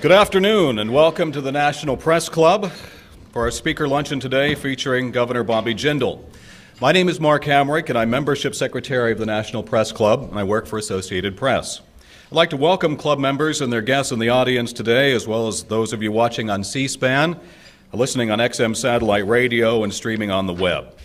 Good afternoon and welcome to the National Press Club for our speaker luncheon today featuring Governor Bobby Jindal. My name is Mark Hamrick and I'm Membership Secretary of the National Press Club and I work for Associated Press. I'd like to welcome club members and their guests in the audience today, as well as those of you watching on C-SPAN, listening on XM satellite radio, and streaming on the web.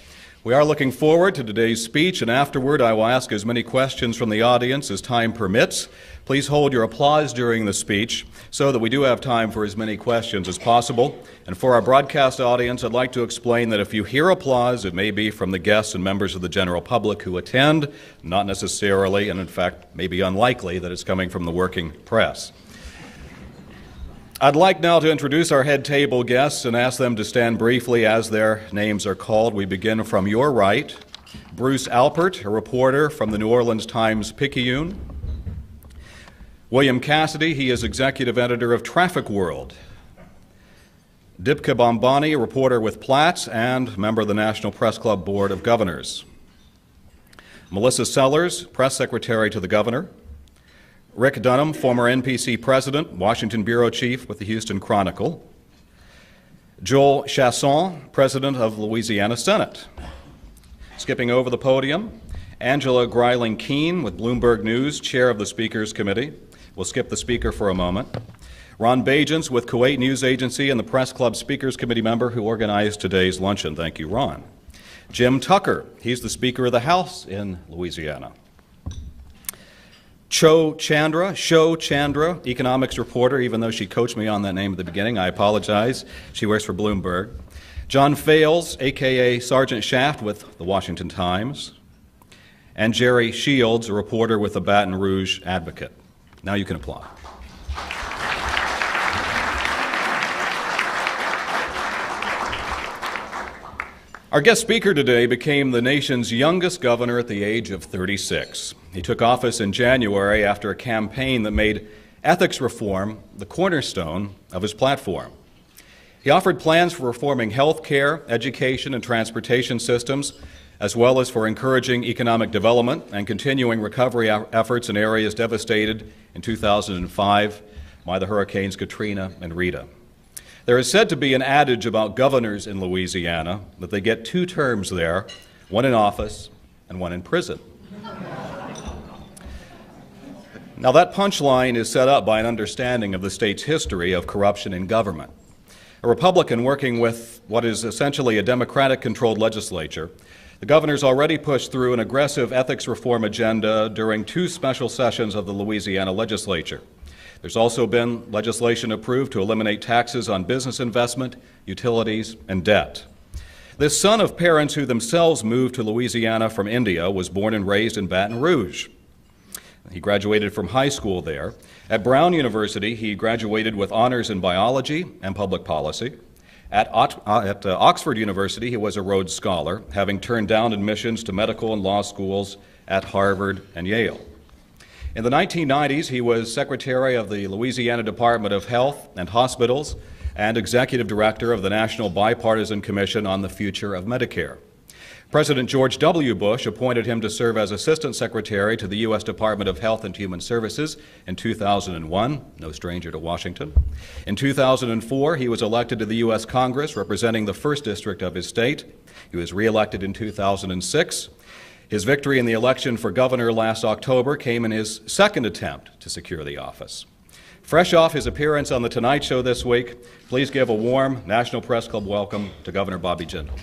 We are looking forward to today's speech, and afterward I will ask as many questions from the audience as time permits. Please hold your applause during the speech so that we do have time for as many questions as possible. And for our broadcast audience, I'd like to explain that if you hear applause, it may be from the guests and members of the general public who attend, not necessarily, and in fact may be unlikely, that it's coming from the working press. I'd like now to introduce our head table guests and ask them to stand briefly as their names are called. We begin from your right. Bruce Alpert, a reporter from the New Orleans Times-Picayune. William Cassidy, he is executive editor of Traffic World. Dipka Bombani, a reporter with Platts and member of the National Press Club Board of Governors. Melissa Sellers, press secretary to the governor. Rick Dunham, former NPC president, Washington bureau chief with the Houston Chronicle. Joel Chasson, president of Louisiana Senate. Skipping over the podium, Angela Greiling-Keene with Bloomberg News, chair of the Speakers Committee. We'll skip the speaker for a moment. Ron Bajans with Kuwait News Agency and the Press Club Speakers Committee member who organized today's luncheon. Thank you, Ron. Jim Tucker, he's the Speaker of the House in Louisiana. Sho Chandra, economics reporter, even though she coached me on that name at the beginning, I apologize. She works for Bloomberg. John Fales, a.k.a. Sergeant Shaft with the Washington Times. And Jerry Shields, a reporter with the Baton Rouge Advocate. Now you can applaud. Our guest speaker today became the nation's youngest governor at the age of 36. He took office in January after a campaign that made ethics reform the cornerstone of his platform. He offered plans for reforming health care, education, and transportation systems, as well as for encouraging economic development and continuing recovery efforts in areas devastated in 2005 by the hurricanes Katrina and Rita. There is said to be an adage about governors in Louisiana that they get 2 terms there, one in office and one in prison. Now that punchline is set up by an understanding of the state's history of corruption in government. A Republican working with what is essentially a Democratic-controlled legislature, the governor's already pushed through an aggressive ethics reform agenda during 2 special sessions of the Louisiana legislature. There's also been legislation approved to eliminate taxes on business investment, utilities, and debt. This son of parents who themselves moved to Louisiana from India was born and raised in Baton Rouge. He graduated from high school there. At Brown University, he graduated with honors in biology and public policy. At Oxford University, he was a Rhodes Scholar, having turned down admissions to medical and law schools at Harvard and Yale. In the 1990s, he was secretary of the Louisiana Department of Health and Hospitals and executive director of the National Bipartisan Commission on the Future of Medicare. President George W. Bush appointed him to serve as Assistant Secretary to the U.S. Department of Health and Human Services in 2001, no stranger to Washington. In 2004, he was elected to the U.S. Congress, representing the 1st District of his state. He was reelected in 2006. His victory in the election for governor last October came in his 2nd attempt to secure the office. Fresh off his appearance on The Tonight Show this week, please give a warm National Press Club welcome to Governor Bobby Jindal.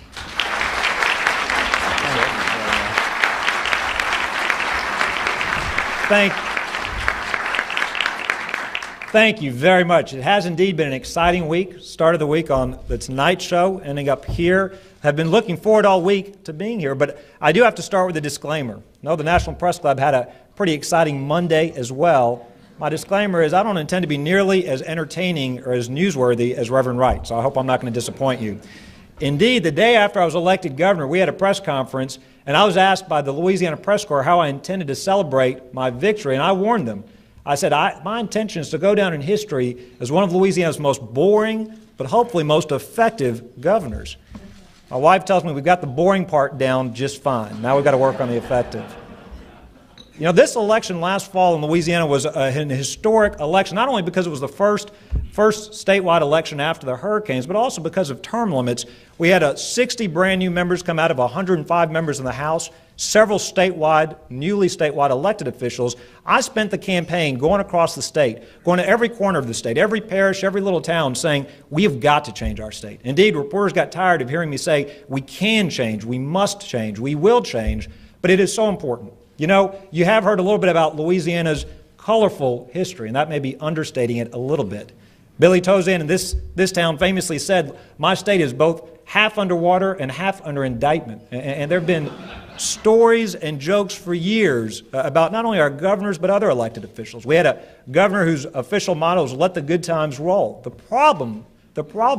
Thank you very much. It has indeed been an exciting week. Started the week on The Tonight Show, ending up here. Have been looking forward all week to being here, but I do have to start with a disclaimer. No, the National Press Club had a pretty exciting Monday as well. My disclaimer is I don't intend to be nearly as entertaining or as newsworthy as Reverend Wright, so I hope I'm not going to disappoint you. Indeed, the day after I was elected governor, we had a press conference, and I was asked by the Louisiana Press Corps how I intended to celebrate my victory, and I warned them. I said, my intention is to go down in history as one of Louisiana's most boring, but hopefully most effective governors. My wife tells me we've got the boring part down just fine. Now we've got to work on the effective. You know, this election last fall in Louisiana was an historic election, not only because it was the first first statewide election after the hurricanes, but also because of term limits. We had 60 brand new members come out of 105 members in the House, several newly statewide elected officials. I spent the campaign going across the state, going to every corner of the state, every parish, every little town, saying, we have got to change our state. Indeed, reporters got tired of hearing me say, we can change, we must change, we will change, but it is so important. You know, you have heard a little bit about Louisiana's colorful history, and that may be understating it a little bit. Billy Tozan in this town famously said, my state is both half underwater and half under indictment. And there have been stories and jokes for years about not only our governors but other elected officials. We had a governor whose official motto was, let the good times roll. The problem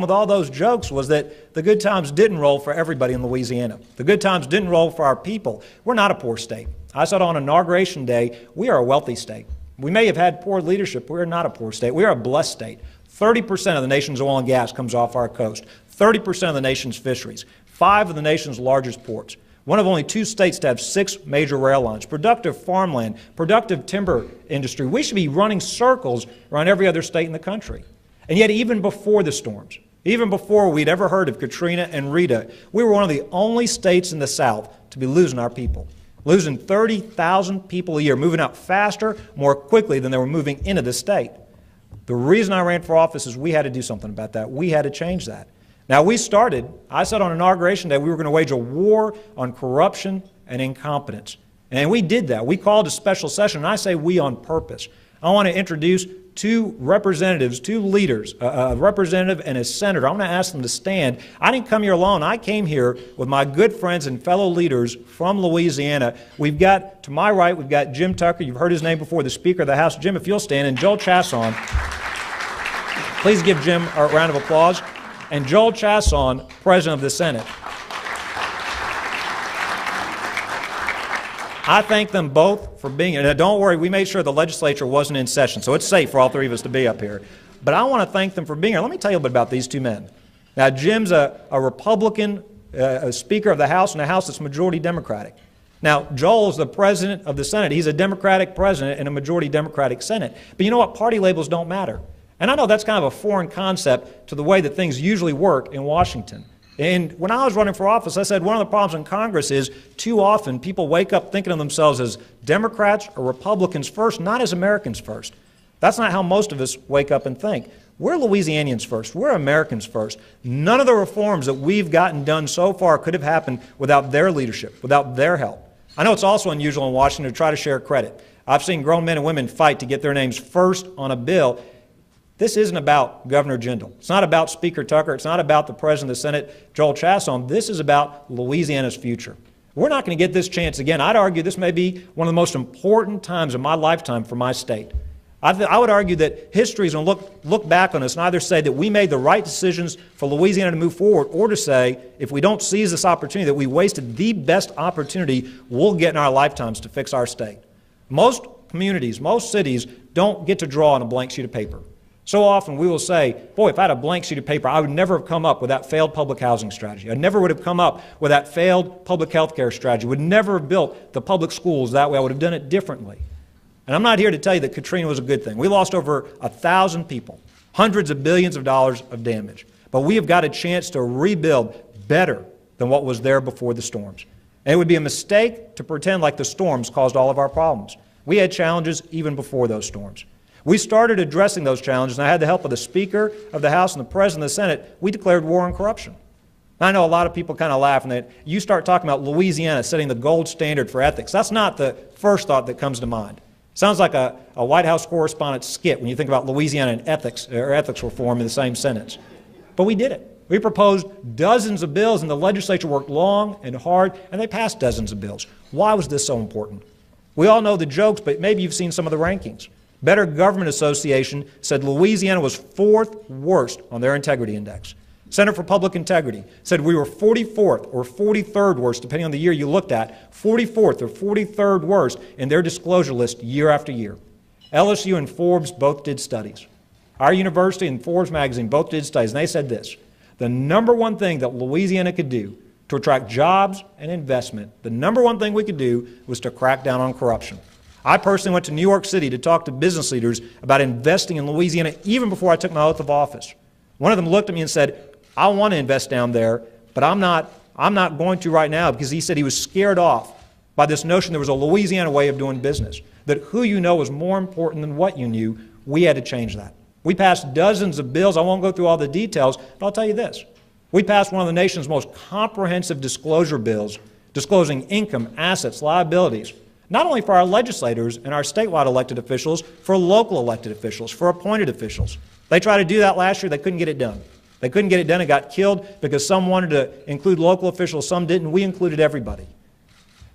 with all those jokes was that the good times didn't roll for everybody in Louisiana. The good times didn't roll for our people. We're not a poor state. I said on Inauguration Day, we are a wealthy state. We may have had poor leadership, but we're not a poor state. We are a blessed state. 30% of the nation's oil and gas comes off our coast. 30% of the nation's fisheries. 5 of the nation's largest ports. One of only 2 states to have 6 major rail lines. Productive farmland, productive timber industry. We should be running circles around every other state in the country. And yet even before the storms, even before we'd ever heard of Katrina and Rita, we were one of the only states in the South to be losing our people. Losing 30,000 people a year, moving out faster, more quickly than they were moving into the state. The reason I ran for office is we had to do something about that. We had to change that. Now I said on Inauguration Day we were going to wage a war on corruption and incompetence. And we did that. We called a special session, and I say we on purpose. I want to introduce 2 representatives, 2 leaders, a representative and a senator. I want to ask them to stand. I didn't come here alone. I came here with my good friends and fellow leaders from Louisiana. We've got, to my right, we've got Jim Tucker. You've heard his name before, the Speaker of the House. Jim, if you'll stand. And Joel Chasson. Please give Jim a round of applause. And Joel Chasson, President of the Senate. I thank them both for being here. Now, don't worry, we made sure the legislature wasn't in session, so it's safe for all 3 of us to be up here. But I want to thank them for being here. Let me tell you a bit about these 2 men. Now, Jim's a Republican a Speaker of the House, and a House that's majority Democratic. Now, Joel's the President of the Senate. He's a Democratic President in a majority Democratic Senate. But you know what? Party labels don't matter. And I know that's kind of a foreign concept to the way that things usually work in Washington. And when I was running for office, I said one of the problems in Congress is too often people wake up thinking of themselves as Democrats or Republicans first, not as Americans first. That's not how most of us wake up and think. We're Louisianians first. We're Americans first. None of the reforms that we've gotten done so far could have happened without their leadership, without their help. I know it's also unusual in Washington to try to share credit. I've seen grown men and women fight to get their names first on a bill. This isn't about Governor Jindal. It's not about Speaker Tucker. It's not about the President of the Senate, Joel Chasson. This is about Louisiana's future. We're not going to get this chance again. I'd argue this may be one of the most important times of my lifetime for my state. I would argue that history is going to look back on us and either say that we made the right decisions for Louisiana to move forward, or to say, if we don't seize this opportunity, that we wasted the best opportunity we'll get in our lifetimes to fix our state. Most communities, most cities don't get to draw on a blank sheet of paper. So often we will say, boy, if I had a blank sheet of paper, I would never have come up with that failed public housing strategy. I never would have come up with that failed public health care strategy. Would never have built the public schools that way. I would have done it differently. And I'm not here to tell you that Katrina was a good thing. We lost over 1,000 people, hundreds of billions of dollars of damage. But we have got a chance to rebuild better than what was there before the storms. And it would be a mistake to pretend like the storms caused all of our problems. We had challenges even before those storms. We started addressing those challenges, and I had the help of the Speaker of the House and the President of the Senate. We declared war on corruption. I know a lot of people kind of laugh, and you start talking about Louisiana setting the gold standard for ethics. That's not the first thought that comes to mind. Sounds like a White House correspondent skit when you think about Louisiana and ethics, or ethics reform in the same sentence. But we did it. We proposed dozens of bills, and the legislature worked long and hard, and they passed dozens of bills. Why was this so important? We all know the jokes, but maybe you've seen some of the rankings. Better Government Association said Louisiana was 4th worst on their integrity index. Center for Public Integrity said we were 44th or 43rd worst, depending on the year you looked at, 44th or 43rd worst in their disclosure list year after year. LSU and Forbes both did studies. Our university and Forbes magazine both did studies, and they said this: the number one thing that Louisiana could do to attract jobs and investment, the number one thing we could do was to crack down on corruption. I personally went to New York City to talk to business leaders about investing in Louisiana even before I took my oath of office. One of them looked at me and said, I want to invest down there, but I'm not going to right now, because he said he was scared off by this notion there was a Louisiana way of doing business, that who you know was more important than what you knew. We had to change that. We passed dozens of bills. I won't go through all the details, but I'll tell you this. We passed one of the nation's most comprehensive disclosure bills, disclosing income, assets, liabilities, not only for our legislators and our statewide elected officials, for local elected officials, for appointed officials. They tried to do that last year. They couldn't get it done. They couldn't get it done. It got killed because some wanted to include local officials, some didn't. We included everybody.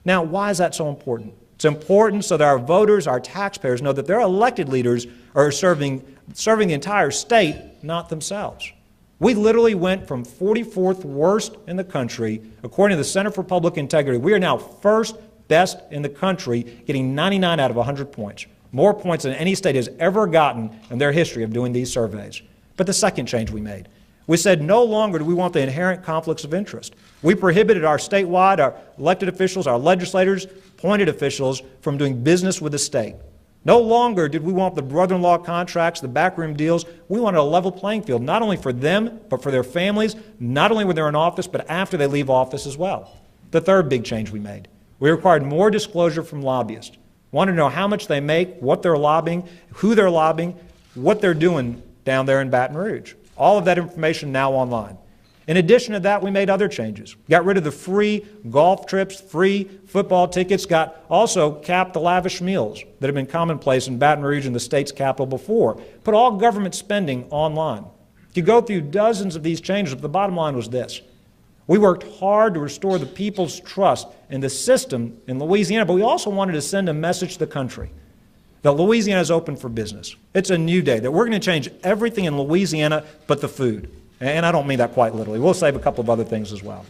Now, why is that so important? It's important so that our voters, our taxpayers know that their elected leaders are serving the entire state, not themselves. We literally went from 44th worst in the country, according to the Center for Public Integrity. We are now first best in the country, getting 99 out of 100 points. More points than any state has ever gotten in their history of doing these surveys. But the second change we made, we said no longer do we want the inherent conflicts of interest. We prohibited our statewide, our elected officials, our legislators, appointed officials from doing business with the state. No longer did we want the brother-in-law contracts, the backroom deals. We wanted a level playing field, not only for them, but for their families, not only when they're in office, but after they leave office as well. The third big change we made, we required more disclosure from lobbyists. Wanted to know how much they make, what they're lobbying, who they're lobbying, what they're doing down there in Baton Rouge. All of that information now online. In addition to that, we made other changes. Got rid of the free golf trips, free football tickets, also capped the lavish meals that have been commonplace in Baton Rouge and the state's capital before. Put all government spending online. You go through dozens of these changes, but the bottom line was this. We worked hard to restore the people's trust in the system in Louisiana, but we also wanted to send a message to the country that Louisiana is open for business. It's a new day, that we're going to change everything in Louisiana but the food. And I don't mean that quite literally. We'll save a couple of other things as well.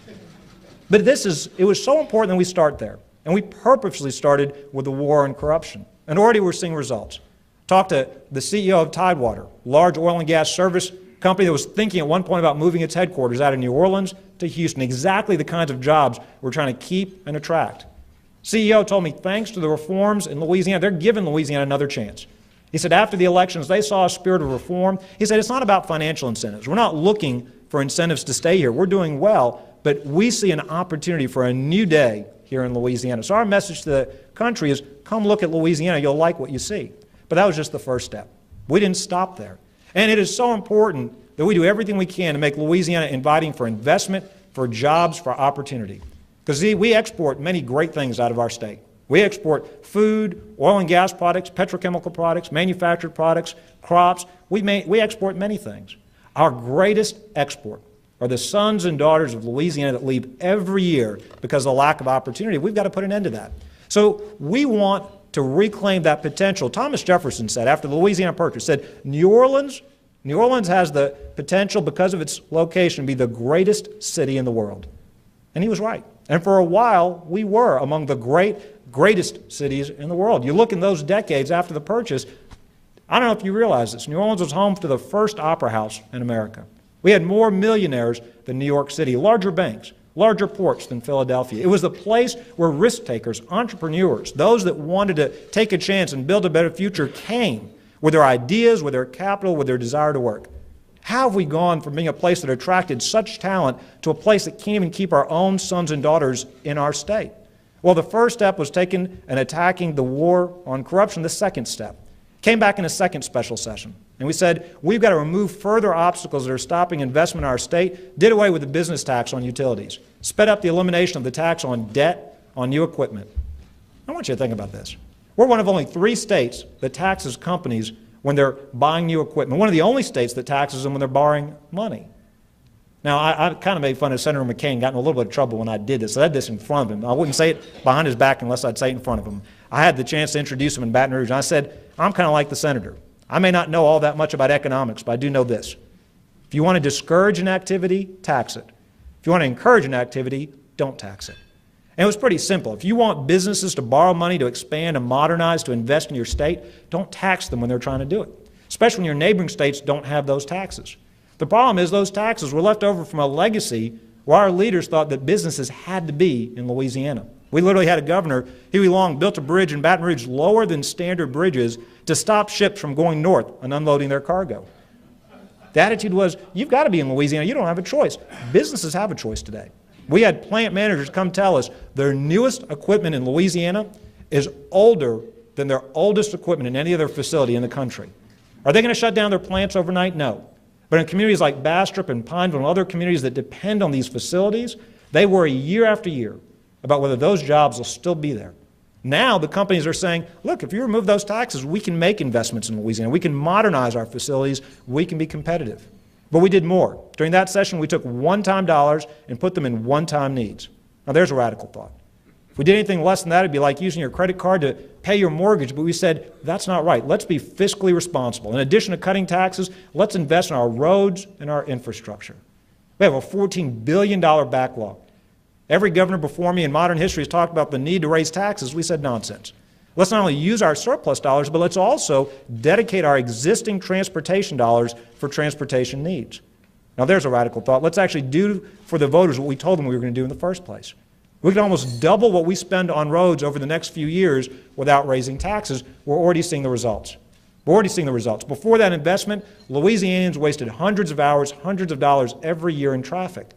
But it was so important that we start there. And we purposely started with the war on corruption. And already we're seeing results. Talked to the CEO of Tidewater, large oil and gas service company that was thinking at one point about moving its headquarters out of New Orleans to Houston, exactly the kinds of jobs we're trying to keep and attract. CEO told me, thanks to the reforms in Louisiana, they're giving Louisiana another chance. He said after the elections, they saw a spirit of reform. He said it's not about financial incentives. We're not looking for incentives to stay here. We're doing well, but we see an opportunity for a new day here in Louisiana. So our message to the country is, come look at Louisiana. You'll like what you see. But that was just the first step. We didn't stop there. And it is so important that we do everything we can to make Louisiana inviting for investment, for jobs, for opportunity. Because we export many great things out of our state. We export food, oil and gas products, petrochemical products, manufactured products, crops. We export many things. Our greatest export are the sons and daughters of Louisiana that leave every year because of the lack of opportunity. We've got to put an end to that. So we want to reclaim that potential. Thomas Jefferson said, after the Louisiana Purchase, said, New Orleans has the potential, because of its location, to be the greatest city in the world. And he was right. And for a while, we were among the greatest cities in the world. You look in those decades after the Purchase, I don't know if you realize this, New Orleans was home to the first opera house in America. We had more millionaires than New York City, larger banks, larger ports than Philadelphia. It was the place where risk takers, entrepreneurs, those that wanted to take a chance and build a better future came with their ideas, with their capital, with their desire to work. How have we gone from being a place that attracted such talent to a place that can't even keep our own sons and daughters in our state? Well, the first step was taking and attacking the war on corruption. The second step came back in a second special session. And we said, we've got to remove further obstacles that are stopping investment in our state, did away with the business tax on utilities, sped up the elimination of the tax on debt on new equipment. I want you to think about this. We're one of only 3 states that taxes companies when they're buying new equipment. One of the only states that taxes them when they're borrowing money. Now, I kind of made fun of Senator McCain, got in a little bit of trouble when I did this. I had this in front of him. I wouldn't say it behind his back unless I'd say it in front of him. I had the chance to introduce him in Baton Rouge, and I said, I'm kind of like the senator. I may not know all that much about economics, but I do know this. If you want to discourage an activity, tax it. If you want to encourage an activity, don't tax it. And it was pretty simple. If you want businesses to borrow money to expand and modernize, to invest in your state, don't tax them when they're trying to do it, especially when your neighboring states don't have those taxes. The problem is those taxes were left over from a legacy where our leaders thought that businesses had to be in Louisiana. We literally had a governor, Huey Long, built a bridge in Baton Rouge lower than standard bridges to stop ships from going north and unloading their cargo. The attitude was, you've got to be in Louisiana. You don't have a choice. Businesses have a choice today. We had plant managers come tell us their newest equipment in Louisiana is older than their oldest equipment in any other facility in the country. Are they going to shut down their plants overnight? No. But in communities like Bastrop and Pineville and other communities that depend on these facilities, they worry year after year about whether those jobs will still be there. Now the companies are saying, look, if you remove those taxes, we can make investments in Louisiana. We can modernize our facilities. We can be competitive. But we did more. During that session, we took one-time dollars and put them in one-time needs. Now there's a radical thought. If we did anything less than that, it'd be like using your credit card to pay your mortgage, but we said, that's not right. Let's be fiscally responsible. In addition to cutting taxes, let's invest in our roads and our infrastructure. We have a $14 billion backlog. Every governor before me in modern history has talked about the need to raise taxes. We said nonsense. Let's not only use our surplus dollars, but let's also dedicate our existing transportation dollars for transportation needs. Now there's a radical thought. Let's actually do for the voters what we told them we were going to do in the first place. We can almost double what we spend on roads over the next few years without raising taxes. We're already seeing the results. We're already seeing the results. Before that investment, Louisianians wasted hundreds of hours, hundreds of dollars every year in traffic.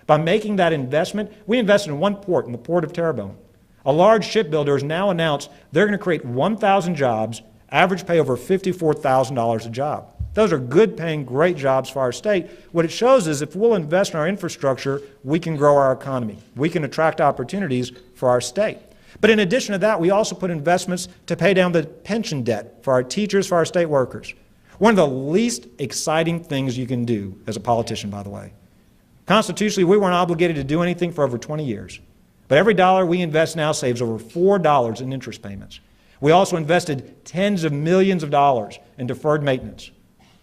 By making that investment, we invested in one port, in the port of Terrebonne. A large shipbuilder has now announced they're going to create 1,000 jobs, average pay over $54,000 a job. Those are good paying, great jobs for our state. What it shows is if we'll invest in our infrastructure, we can grow our economy. We can attract opportunities for our state. But in addition to that, we also put investments to pay down the pension debt for our teachers, for our state workers. One of the least exciting things you can do as a politician, by the way. Constitutionally, we weren't obligated to do anything for over 20 years. But every dollar we invest now saves over $4 in interest payments. We also invested tens of millions of dollars in deferred maintenance.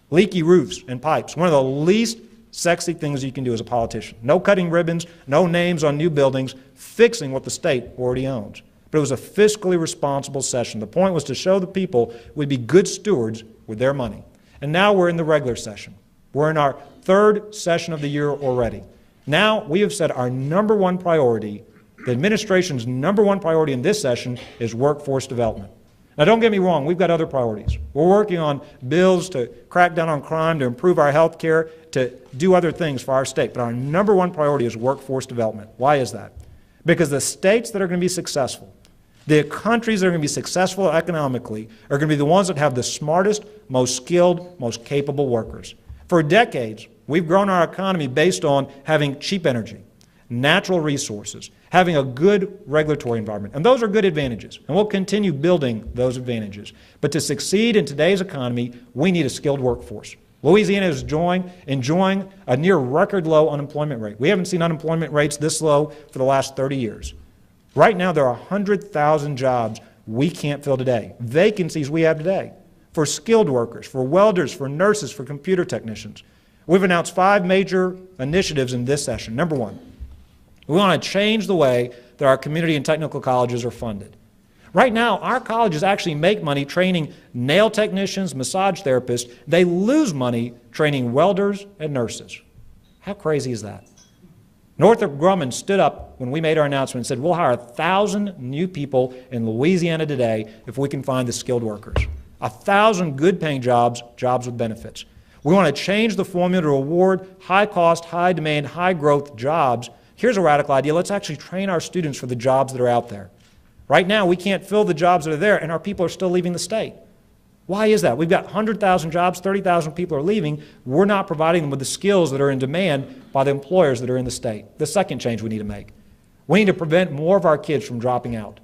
Leaky roofs and pipes, one of the least sexy things you can do as a politician. No cutting ribbons, no names on new buildings, fixing what the state already owns. But it was a fiscally responsible session. The point was to show the people we'd be good stewards with their money. And now we're in the regular session. We're in our third session of the year already. Now we have said our number one priority, the administration's number one priority in this session is workforce development. Now don't get me wrong, we've got other priorities. We're working on bills to crack down on crime, to improve our health care, to do other things for our state. But our number one priority is workforce development. Why is that? Because the states that are going to be successful, the countries that are going to be successful economically are going to be the ones that have the smartest, most skilled, most capable workers. For decades, we've grown our economy based on having cheap energy, natural resources, having a good regulatory environment. And those are good advantages, and we'll continue building those advantages. But to succeed in today's economy, we need a skilled workforce. Louisiana is enjoying a near record low unemployment rate. We haven't seen unemployment rates this low for the last 30 years. Right now, there are 100,000 jobs we can't fill today, vacancies we have today, for skilled workers, for welders, for nurses, for computer technicians. We've announced 5 major initiatives in this session. Number one, we want to change the way that our community and technical colleges are funded. Right now, our colleges actually make money training nail technicians, massage therapists. They lose money training welders and nurses. How crazy is that? Northrop Grumman stood up when we made our announcement and said, we'll hire 1,000 new people in Louisiana today if we can find the skilled workers. 1,000 good-paying jobs, jobs with benefits. We want to change the formula to reward high-cost, high-demand, high-growth jobs. Here's a radical idea. Let's actually train our students for the jobs that are out there. Right now, we can't fill the jobs that are there, and our people are still leaving the state. Why is that? We've got 100,000 jobs, 30,000 people are leaving. We're not providing them with the skills that are in demand by the employers that are in the state. The second change we need to make. We need to prevent more of our kids from dropping out.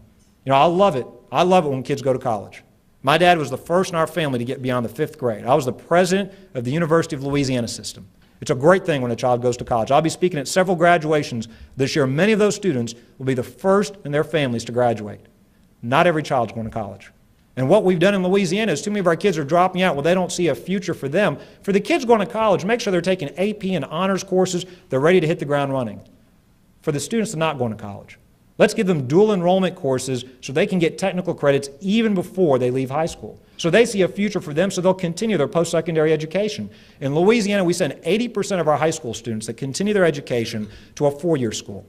You know, I love it. I love it when kids go to college. My dad was the first in our family to get beyond the 5th grade. I was the president of the University of Louisiana system. It's a great thing when a child goes to college. I'll be speaking at several graduations this year. Many of those students will be the first in their families to graduate. Not every child's going to college. And what we've done in Louisiana is too many of our kids are dropping out. Well, they don't see a future for them. For the kids going to college, make sure they're taking AP and honors courses. They're ready to hit the ground running. For the students that are not going to college, let's give them dual enrollment courses so they can get technical credits even before they leave high school. So they see a future for them, so they'll continue their post-secondary education. In Louisiana, we send 80% of our high school students that continue their education to a 4-year school.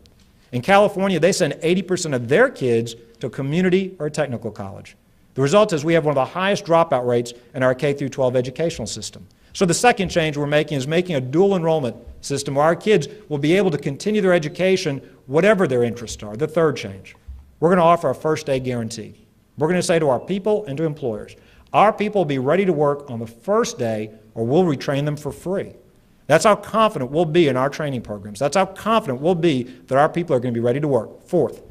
In California, they send 80% of their kids to a community or a technical college. The result is we have one of the highest dropout rates in our K-12 educational system. So the second change we're making is making a dual enrollment system where our kids will be able to continue their education whatever their interests are. The third change, we're going to offer a first-day guarantee. We're going to say to our people and to employers, our people will be ready to work on the first day or we'll retrain them for free. That's how confident we'll be in our training programs. That's how confident we'll be that our people are going to be ready to work. Fourth,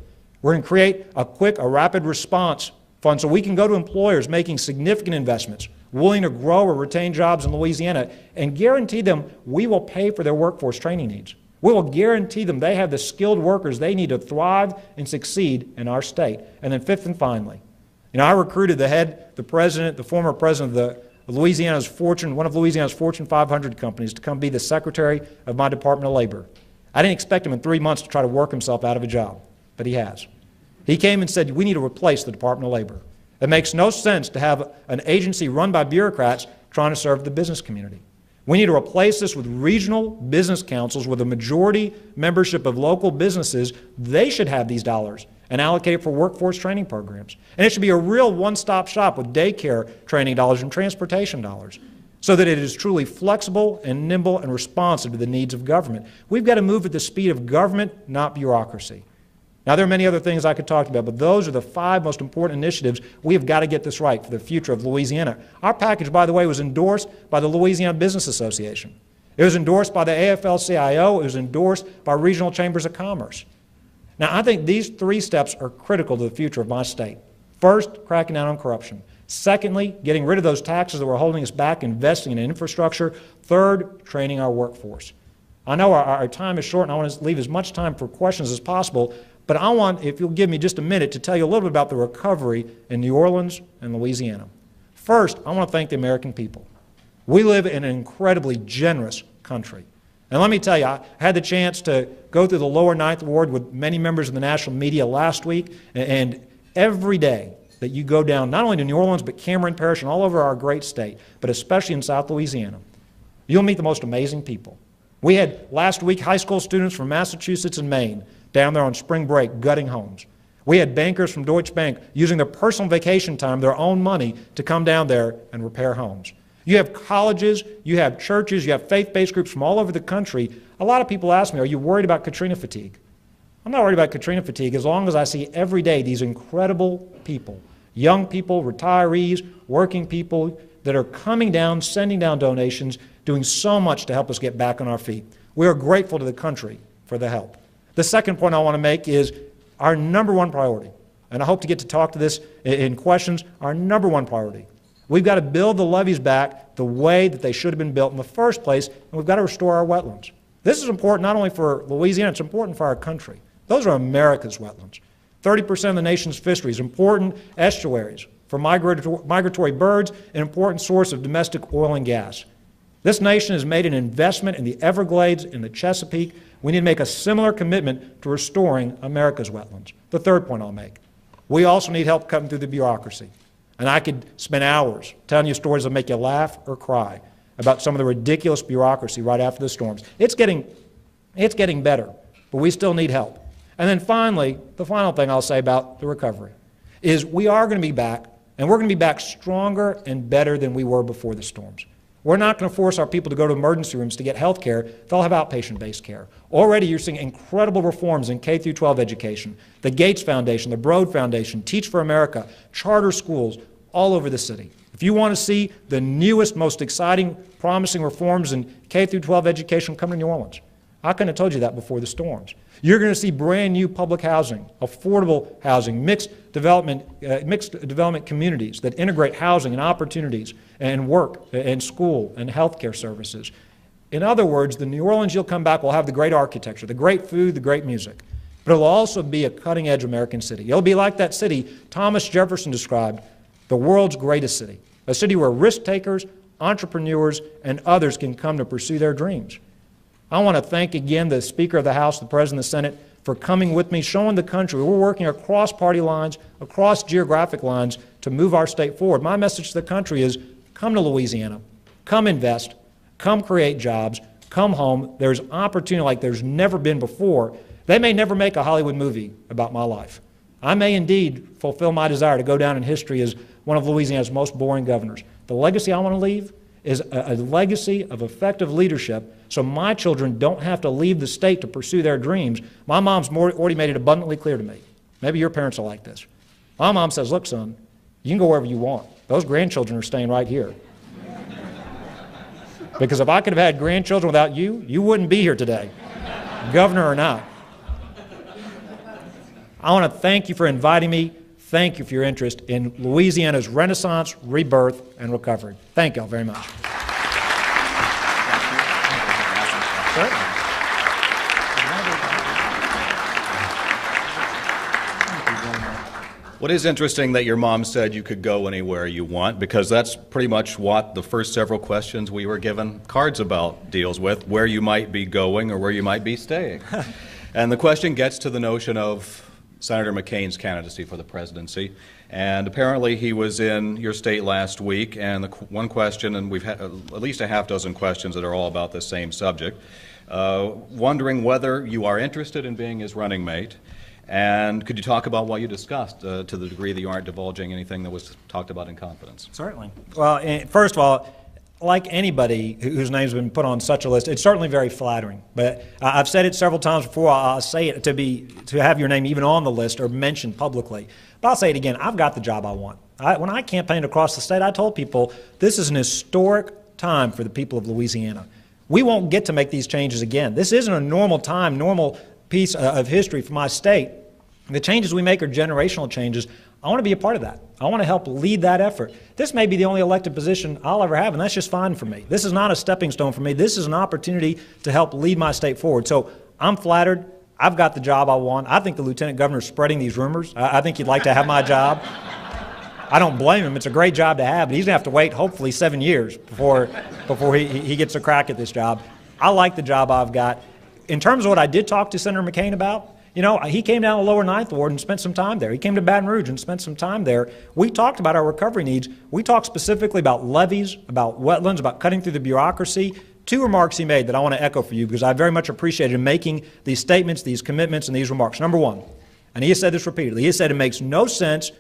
we're going to create a rapid response fund so we can go to employers making significant investments, willing to grow or retain jobs in Louisiana, and guarantee them we will pay for their workforce training needs. We will guarantee them they have the skilled workers they need to thrive and succeed in our state. And then fifth and finally, I recruited the former president of one of Louisiana's Fortune 500 companies to come be the secretary of my Department of Labor. I didn't expect him in 3 months to try to work himself out of a job, but he has. He came and said, we need to replace the Department of Labor. It makes no sense to have an agency run by bureaucrats trying to serve the business community. We need to replace this with regional business councils with a majority membership of local businesses. They should have these dollars and allocate it for workforce training programs. And it should be a real one-stop shop with daycare training dollars and transportation dollars so that it is truly flexible and nimble and responsive to the needs of government. We've got to move at the speed of government, not bureaucracy. Now, there are many other things I could talk about, but those are the 5 most important initiatives. We have got to get this right for the future of Louisiana. Our package, by the way, was endorsed by the Louisiana Business Association. It was endorsed by the AFL-CIO. It was endorsed by regional chambers of commerce. Now, I think these 3 steps are critical to the future of my state. First, cracking down on corruption. Secondly, getting rid of those taxes that were holding us back, investing in infrastructure. Third, training our workforce. I know our time is short, and I want to leave as much time for questions as possible, but I want, if you'll give me just a minute, to tell you a little bit about the recovery in New Orleans and Louisiana. First, I want to thank the American people. We live in an incredibly generous country. And let me tell you, I had the chance to go through the lower Ninth Ward with many members of the national media last week, and every day that you go down, not only to New Orleans, but Cameron Parish and all over our great state, but especially in South Louisiana, you'll meet the most amazing people. We had last week high school students from Massachusetts and Maine down there on spring break gutting homes. We had bankers from Deutsche Bank using their personal vacation time, their own money, to come down there and repair homes. You have colleges, you have churches, you have faith-based groups from all over the country. A lot of people ask me, are you worried about Katrina fatigue? I'm not worried about Katrina fatigue as long as I see every day these incredible people, young people, retirees, working people that are coming down, sending down donations, doing so much to help us get back on our feet. We are grateful to the country for the help. The second point I want to make is our number one priority, and I hope to get to talk to this in questions, our number one priority. We've got to build the levees back the way that they should have been built in the first place, and we've got to restore our wetlands. This is important not only for Louisiana, it's important for our country. Those are America's wetlands. 30% of the nation's fisheries, important estuaries for migratory birds, an important source of domestic oil and gas. This nation has made an investment in the Everglades, in the Chesapeake. We need to make a similar commitment to restoring America's wetlands. The third point I'll make, we also need help cutting through the bureaucracy. And I could spend hours telling you stories that make you laugh or cry about some of the ridiculous bureaucracy right after the storms. It's getting better, but we still need help. And then finally, the final thing I'll say about the recovery is we are going to be back, and we're going to be back stronger and better than we were before the storms. We're not going to force our people to go to emergency rooms to get health care. They'll have outpatient-based care. Already you're seeing incredible reforms in K-12 education. The Gates Foundation, the Broad Foundation, Teach for America, charter schools all over the city. If you want to see the newest, most exciting, promising reforms in K-12 education, come to New Orleans. I couldn't have told you that before the storms. You're going to see brand new public housing, affordable housing, mixed development communities that integrate housing and opportunities and work and school and healthcare services. In other words, the New Orleans you'll come back will have the great architecture, the great food, the great music. But it'll also be a cutting-edge American city. It'll be like that city Thomas Jefferson described, the world's greatest city, a city where risk-takers, entrepreneurs, and others can come to pursue their dreams. I want to thank again the Speaker of the House, the President of the Senate, for coming with me, showing the country we're working across party lines, across geographic lines to move our state forward. My message to the country is come to Louisiana, come invest, come create jobs, come home. There's opportunity like there's never been before. They may never make a Hollywood movie about my life. I may indeed fulfill my desire to go down in history as one of Louisiana's most boring governors. The legacy I want to leave is a legacy of effective leadership so my children don't have to leave the state to pursue their dreams. My mom's already made it abundantly clear to me. Maybe your parents are like this. My mom says, look, son, you can go wherever you want. Those grandchildren are staying right here. Because if I could have had grandchildren without you, you wouldn't be here today, governor or not. I want to thank you for inviting me. Thank you for your interest in Louisiana's renaissance, rebirth, and recovery. Thank you all very much. What is interesting that your mom said you could go anywhere you want, because that's pretty much what the first several questions we were given cards about deals with, where you might be going or where you might be staying. And the question gets to the notion of Senator McCain's candidacy for the presidency. And apparently he was in your state last week, and the one question, and we've had at least a half dozen questions that are all about the same subject, wondering whether you are interested in being his running mate. And could you talk about what you discussed to the degree that you aren't divulging anything that was talked about in confidence? Certainly. Well, first of all, like anybody whose name's been put on such a list, it's certainly very flattering. But I've said it several times before. I'll say it to have your name even on the list or mentioned publicly. But I'll say it again. I've got the job I want. When I campaigned across the state, I told people this is an historic time for the people of Louisiana. We won't get to make these changes again. This isn't a normal time, normal piece of history for my state. The changes we make are generational changes. I want to be a part of that. I want to help lead that effort. This may be the only elected position I'll ever have, and that's just fine for me. This is not a stepping stone for me. This is an opportunity to help lead my state forward. So I'm flattered. I've got the job I want. I think the lieutenant governor is spreading these rumors. I think he'd like to have my job. I don't blame him. It's a great job to have, but he's going to have to wait hopefully 7 years before he gets a crack at this job. I like the job I've got. In terms of what I did talk to Senator McCain about, you know, he came down to the lower Ninth Ward and spent some time there. He came to Baton Rouge and spent some time there. We talked about our recovery needs. We talked specifically about levees, about wetlands, about cutting through the bureaucracy. Two remarks he made that I want to echo for you because I very much appreciated him making these statements, these commitments, and these remarks. Number one, and he has said this repeatedly, he said it makes no sense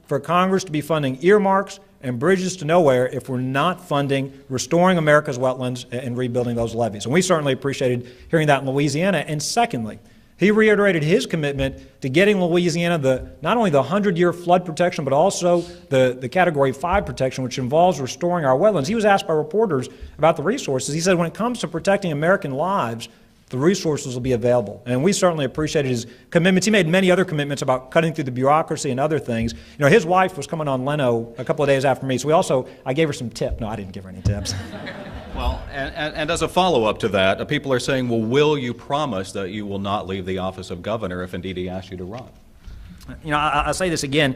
for Congress to be funding earmarks and bridges to nowhere if we're not funding restoring America's wetlands and rebuilding those levees. And we certainly appreciated hearing that in Louisiana. And secondly, he reiterated his commitment to getting Louisiana not only the 100-year flood protection, but also the Category 5 protection, which involves restoring our wetlands. He was asked by reporters about the resources. He said when it comes to protecting American lives, the resources will be available. And we certainly appreciated his commitments. He made many other commitments about cutting through the bureaucracy and other things. You know, his wife was coming on Leno a couple of days after me, so I gave her some tips. No, I didn't give her any tips. Well, and as a follow-up to that, people are saying, well, will you promise that you will not leave the office of governor if indeed he asks you to run? You know, I'll say this again.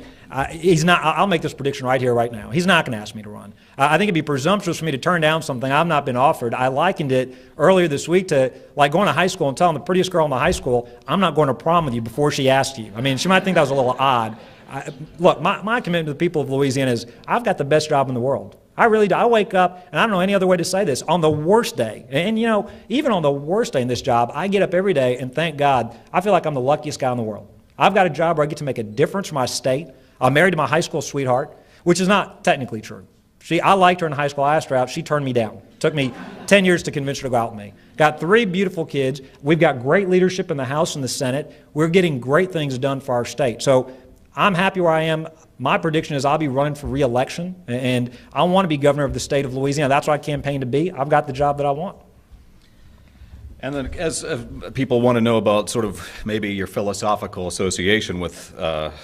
He's not. I'll make this prediction right here, right now. He's not going to ask me to run. I think it'd be presumptuous for me to turn down something I've not been offered. I likened it earlier this week to like going to high school and telling the prettiest girl in the high school, I'm not going to prom with you before she asks you. I mean, she might think that was a little odd. Look, my commitment to the people of Louisiana is I've got the best job in the world. I really do. I wake up, and I don't know any other way to say this, on the worst day. And, you know, even on the worst day in this job, I get up every day, and thank God, I feel like I'm the luckiest guy in the world. I've got a job where I get to make a difference for my state. I'm married to my high school sweetheart, which is not technically true. I liked her in high school. I asked her out. She turned me down. It took me 10 years to convince her to go out with me. Got 3 beautiful kids. We've got great leadership in the House and the Senate. We're getting great things done for our state. So I'm happy where I am. My prediction is I'll be running for re-election, and I want to be governor of the state of Louisiana. That's what I campaigned to be. I've got the job that I want. And then as people want to know about sort of maybe your philosophical association with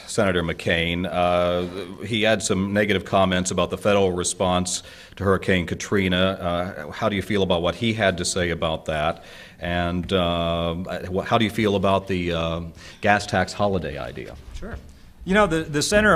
Senator McCain, he had some negative comments about the federal response to Hurricane Katrina. How do you feel about what he had to say about that? And how do you feel about the gas tax holiday idea? Sure. You know, the senator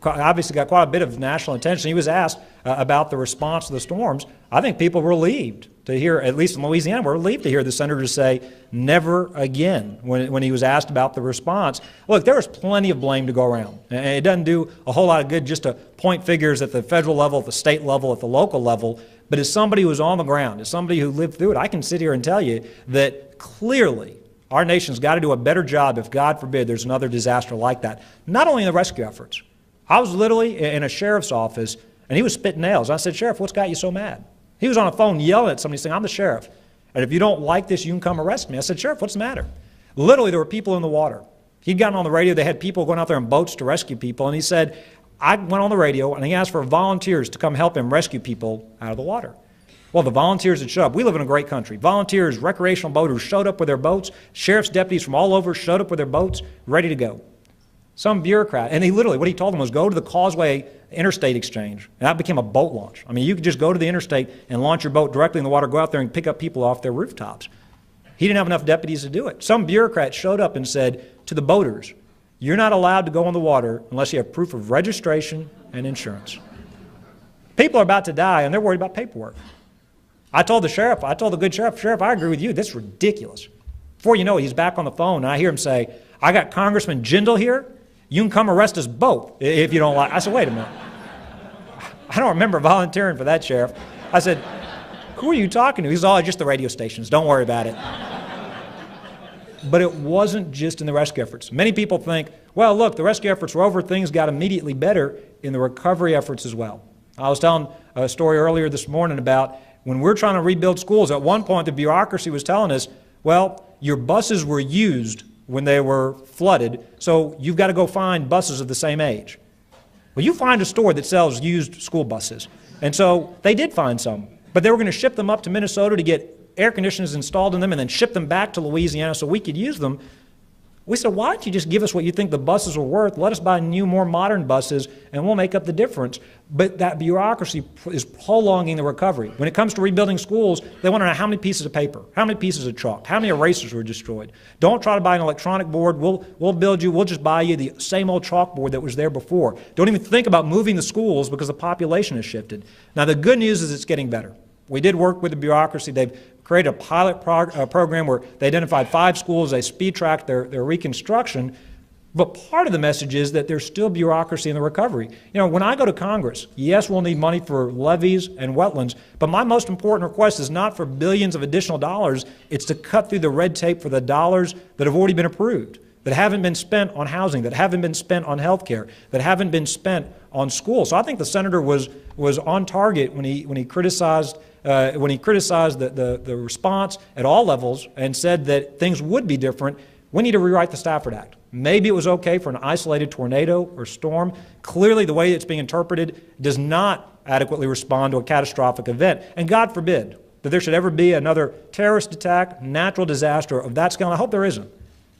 obviously got quite a bit of national attention. He was asked about the response to the storms. I think people were relieved to hear, at least in Louisiana, were relieved to hear the senator say, never again, when he was asked about the response. Look, there was plenty of blame to go around. And it doesn't do a whole lot of good just to point figures at the federal level, at the state level, at the local level. But as somebody who was on the ground, as somebody who lived through it, I can sit here and tell you that clearly Our nation's got to do a better job if, God forbid, there's another disaster like that. Not only in the rescue efforts. I was literally in a sheriff's office, and he was spitting nails. I said, "Sheriff, what's got you so mad?" He was on a phone yelling at somebody saying, "I'm the sheriff, and if you don't like this, you can come arrest me." I said, "Sheriff, what's the matter?" Literally, there were people in the water. He'd gotten on the radio. They had people going out there in boats to rescue people, and he said, I went on the radio, and he asked for volunteers to come help him rescue people out of the water. Well, the volunteers had showed up. We live in a great country. Volunteers, recreational boaters showed up with their boats. Sheriff's deputies from all over showed up with their boats, ready to go. Some bureaucrat, and he literally, what he told them was go to the Causeway Interstate Exchange, and that became a boat launch. I mean, you could just go to the interstate and launch your boat directly in the water, go out there and pick up people off their rooftops. He didn't have enough deputies to do it. Some bureaucrat showed up and said to the boaters, "You're not allowed to go in the water unless you have proof of registration and insurance." People are about to die, and they're worried about paperwork. I told the sheriff, I told the good sheriff, "Sheriff, I agree with you. This is ridiculous." Before you know it, he's back on the phone, and I hear him say, "I got Congressman Jindal here. You can come arrest us both if you don't like." I said, "Wait a minute. I don't remember volunteering for that, Sheriff." I said, "Who are you talking to?" He said, "Oh, just the radio stations. Don't worry about it." But it wasn't just in the rescue efforts. Many people think, well, look, the rescue efforts were over, things got immediately better in the recovery efforts as well. I was telling a story earlier this morning about when we're trying to rebuild schools, at one point the bureaucracy was telling us, well, your buses were used when they were flooded, so you've got to go find buses of the same age. Well, you find a store that sells used school buses. And so they did find some, but they were going to ship them up to Minnesota to get air conditioners installed in them and then ship them back to Louisiana so we could use them. We said, why don't you just give us what you think the buses are worth? Let us buy new, more modern buses, and we'll make up the difference. But that bureaucracy is prolonging the recovery. When it comes to rebuilding schools, they want to know how many pieces of paper, how many pieces of chalk, how many erasers were destroyed. Don't try to buy an electronic board. We'll build you, we'll just buy you the same old chalkboard that was there before. Don't even think about moving the schools because the population has shifted. Now, the good news is it's getting better. We did work with the bureaucracy. They've created a pilot program where they identified 5 schools. They speed-tracked their reconstruction. But part of the message is that there's still bureaucracy in the recovery. You know, when I go to Congress, yes, we'll need money for levees and wetlands, but my most important request is not for billions of additional dollars. It's to cut through the red tape for the dollars that have already been approved, that haven't been spent on housing, that haven't been spent on health care, that haven't been spent on schools. So I think the senator was on target when he criticized the response at all levels and said that things would be different. We need to rewrite the Stafford Act. Maybe it was okay for an isolated tornado or storm. Clearly, the way it's being interpreted does not adequately respond to a catastrophic event. And God forbid that there should ever be another terrorist attack, natural disaster of that scale. And I hope there isn't.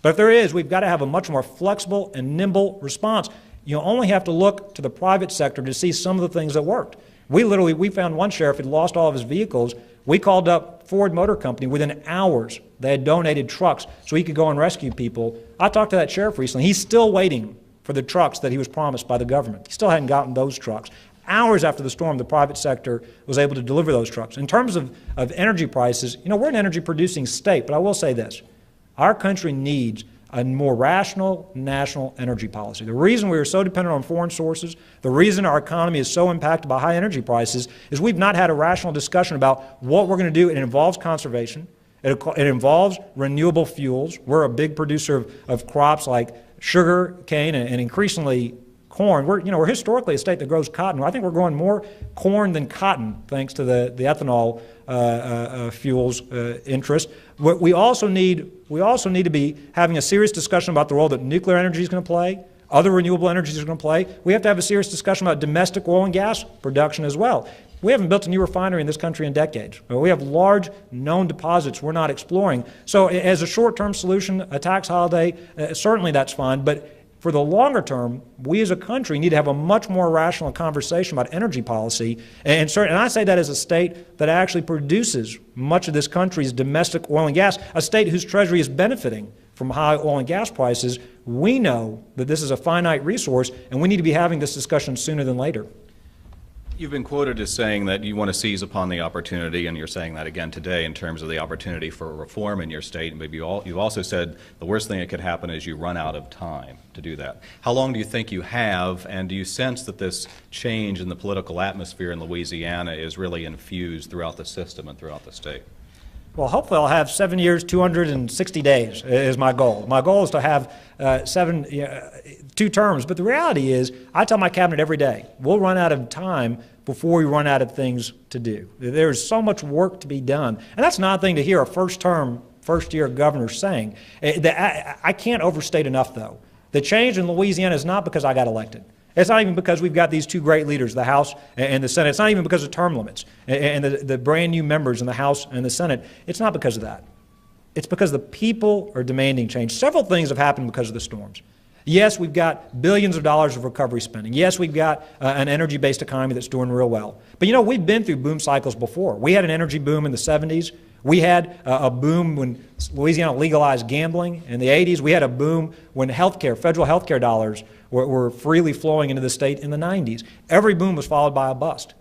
But if there is, we've got to have a much more flexible and nimble response. You only have to look to the private sector to see some of the things that worked. We found one sheriff had lost all of his vehicles. We called up Ford Motor Company. Within hours, they had donated trucks so he could go and rescue people. I talked to that sheriff recently. He's still waiting for the trucks that he was promised by the government. He still hadn't gotten those trucks. Hours after the storm, the private sector was able to deliver those trucks. In terms of energy prices, you know, we're an energy-producing state, but I will say this. Our country needs a more rational national energy policy. The reason we are so dependent on foreign sources, the reason our economy is so impacted by high energy prices is we've not had a rational discussion about what we're going to do. It involves conservation. It involves renewable fuels. We're a big producer of crops like sugar, cane, and increasingly corn. We're historically a state that grows cotton. I think we're growing more corn than cotton thanks to the ethanol fuels interest. We also need to be having a serious discussion about the role that nuclear energy is going to play, other renewable energies are going to play. We have to have a serious discussion about domestic oil and gas production as well. We haven't built a new refinery in this country in decades. We have large known deposits we're not exploring. So as a short-term solution, a tax holiday, certainly that's fine. But for the longer term, we as a country need to have a much more rational conversation about energy policy. And I say that as a state that actually produces much of this country's domestic oil and gas, a state whose treasury is benefiting from high oil and gas prices. We know that this is a finite resource, and we need to be having this discussion sooner than later. You've been quoted as saying that you want to seize upon the opportunity, and you're saying that again today in terms of the opportunity for reform in your state. And maybe you've also said the worst thing that could happen is you run out of time to do that. How long do you think you have, and do you sense that this change in the political atmosphere in Louisiana is really infused throughout the system and throughout the state? Well, hopefully I'll have 7 years, 260 days is my goal. My goal is to have 2 terms. But the reality is, I tell my cabinet every day, we'll run out of time before we run out of things to do. There's so much work to be done. And that's not a thing to hear a first-year governor saying. I can't overstate enough, though. The change in Louisiana is not because I got elected. It's not even because we've got these 2 great leaders, the House and the Senate. It's not even because of term limits and the brand new members in the House and the Senate. It's not because of that. It's because the people are demanding change. Several things have happened because of the storms. Yes, we've got billions of dollars of recovery spending. Yes, we've got an energy-based economy that's doing real well. But you know, we've been through boom cycles before. We had an energy boom in the 70s. We had a boom when Louisiana legalized gambling in the 80s. We had a boom when federal health care dollars were freely flowing into the state in the 90s. Every boom was followed by a bust.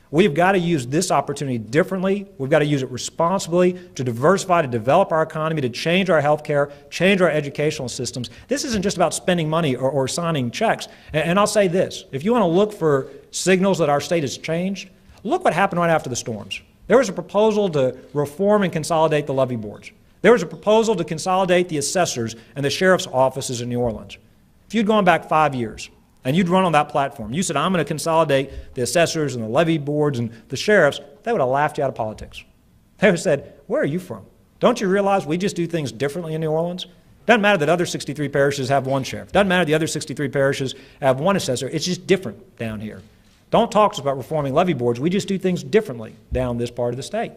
We've got to use this opportunity differently. We've got to use it responsibly to diversify, to develop our economy, to change our health care, change our educational systems. This isn't just about spending money or signing checks. And I'll say this, if you want to look for signals that our state has changed, look what happened right after the storms. There was a proposal to reform and consolidate the levee boards. There was a proposal to consolidate the assessors and the sheriff's offices in New Orleans. If you'd gone back 5 years and you'd run on that platform, you said, I'm going to consolidate the assessors and the levee boards and the sheriffs, they would have laughed you out of politics. They would have said, where are you from? Don't you realize we just do things differently in New Orleans? Doesn't matter that other 63 parishes have 1 sheriff. Doesn't matter the other 63 parishes have 1 assessor. It's just different down here. Don't talk to us about reforming levee boards. We just do things differently down this part of the state.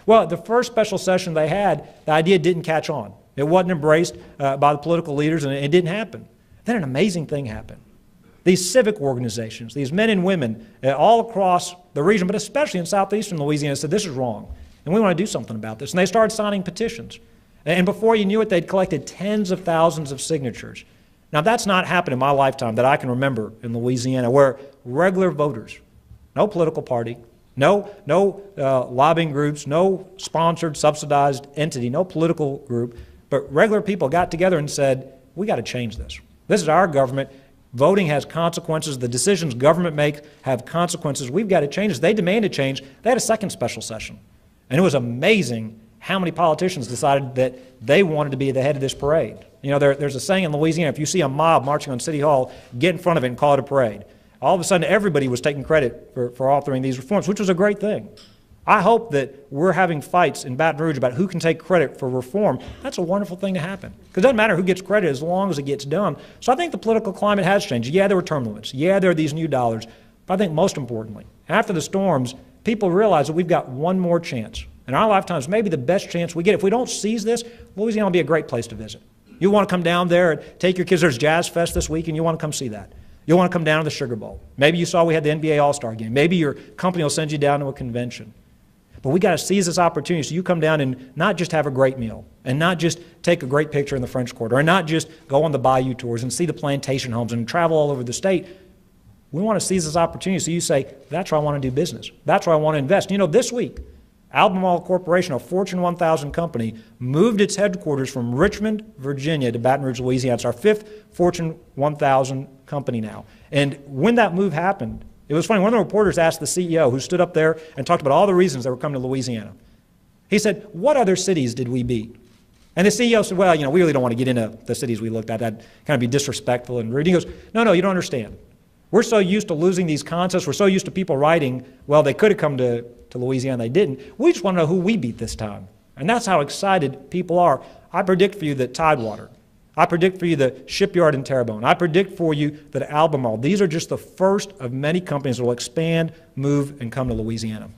Well, the first special session they had, the idea didn't catch on. It wasn't embraced by the political leaders, and it didn't happen. Then an amazing thing happened. These civic organizations, these men and women all across the region, but especially in southeastern Louisiana, said this is wrong, and we want to do something about this. And they started signing petitions. And before you knew it, they'd collected tens of thousands of signatures. Now, that's not happened in my lifetime that I can remember in Louisiana, where regular voters, no political party, no lobbying groups, no sponsored, subsidized entity, no political group, but regular people got together and said, we got to change this. This is our government. Voting has consequences. The decisions government makes have consequences. We've got to change this. They demanded change. They had a second special session. And it was amazing how many politicians decided that they wanted to be the head of this parade. You know, there's a saying in Louisiana, if you see a mob marching on City Hall, get in front of it and call it a parade. All of a sudden, everybody was taking credit for authoring these reforms, which was a great thing. I hope that we're having fights in Baton Rouge about who can take credit for reform. That's a wonderful thing to happen. Because it doesn't matter who gets credit as long as it gets done. So I think the political climate has changed. Yeah, there were term limits. Yeah, there are these new dollars. But I think most importantly, after the storms, people realize that we've got one more chance. In our lifetimes, maybe the best chance we get. If we don't seize this, Louisiana will be a great place to visit. You want to come down there and take your kids. There's Jazz Fest this week, and you want to come see that. You'll want to come down to the Sugar Bowl. Maybe you saw we had the NBA All-Star Game. Maybe your company will send you down to a convention. But we got to seize this opportunity so you come down and not just have a great meal and not just take a great picture in the French Quarter and not just go on the bayou tours and see the plantation homes and travel all over the state. We want to seize this opportunity so you say, that's where I want to do business. That's where I want to invest. You know, this week, Albemarle Corporation, a Fortune 1000 company, moved its headquarters from Richmond, Virginia to Baton Rouge, Louisiana. It's our 5th Fortune 1000 company now. And when that move happened, it was funny. One of the reporters asked the CEO, who stood up there and talked about all the reasons they were coming to Louisiana. He said, what other cities did we beat? And the CEO said, well, you know, we really don't want to get into the cities we looked at. That'd kind of be disrespectful and rude. He goes, no, you don't understand. We're so used to losing these contests. We're so used to people writing, well, they could have come to Louisiana, they didn't. We just want to know who we beat this time. And that's how excited people are. I predict for you that Tidewater, I predict for you the shipyard in Terrebonne, I predict for you that Albemarle, these are just the first of many companies that will expand, move, and come to Louisiana.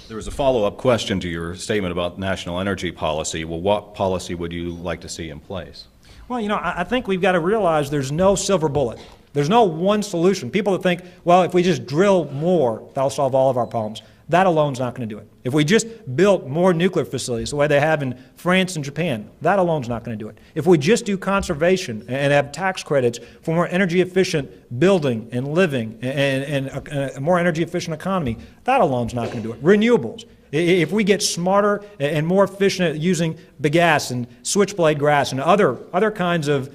There was a follow-up question to your statement about national energy policy. Well, what policy would you like to see in place? Well, you know, I think we've got to realize there's no silver bullet. There's no one solution. People that think, well, if we just drill more, that'll solve all of our problems. That alone's not going to do it. If we just built more nuclear facilities the way they have in France and Japan, that alone's not going to do it. If we just do conservation and have tax credits for more energy efficient building and living and a more energy efficient economy, that alone's not going to do it. Renewables. If we get smarter and more efficient at using bagasse and switchblade grass and other kinds of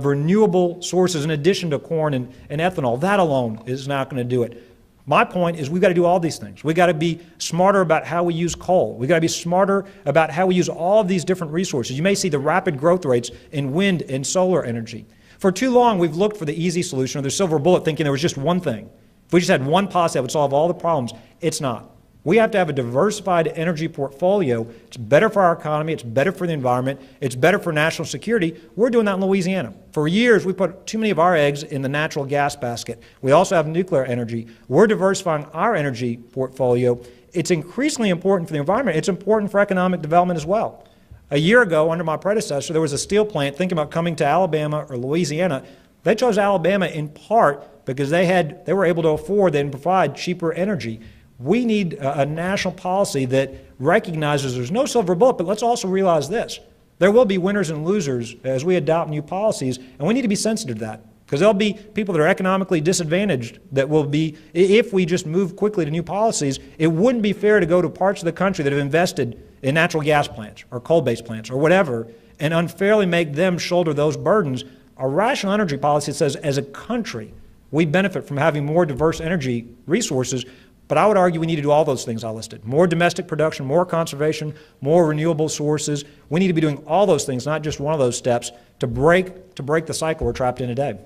renewable sources in addition to corn and ethanol, that alone is not going to do it. My point is we've got to do all these things. We've got to be smarter about how we use coal. We've got to be smarter about how we use all of these different resources. You may see the rapid growth rates in wind and solar energy. For too long, we've looked for the easy solution or the silver bullet, thinking there was just one thing. If we just had one policy that would solve all the problems, it's not. We have to have a diversified energy portfolio. It's better for our economy. It's better for the environment. It's better for national security. We're doing that in Louisiana. For years, we put too many of our eggs in the natural gas basket. We also have nuclear energy. We're diversifying our energy portfolio. It's increasingly important for the environment. It's important for economic development as well. A year ago, under my predecessor, there was a steel plant thinking about coming to Alabama or Louisiana. They chose Alabama in part because they were able to afford and provide cheaper energy. We need a national policy that recognizes there's no silver bullet, but let's also realize this. There will be winners and losers as we adopt new policies, and we need to be sensitive to that, because there'll be people that are economically disadvantaged that will be, if we just move quickly to new policies, it wouldn't be fair to go to parts of the country that have invested in natural gas plants or coal-based plants or whatever and unfairly make them shoulder those burdens. A rational energy policy says, as a country, we benefit from having more diverse energy resources. But I would argue we need to do all those things I listed. More domestic production, more conservation, more renewable sources. We need to be doing all those things, not just one of those steps, to break the cycle we're trapped in today.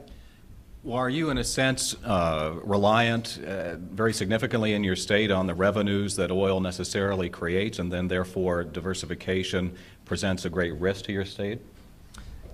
Well, are you, in a sense, reliant very significantly in your state on the revenues that oil necessarily creates, and then therefore diversification presents a great risk to your state?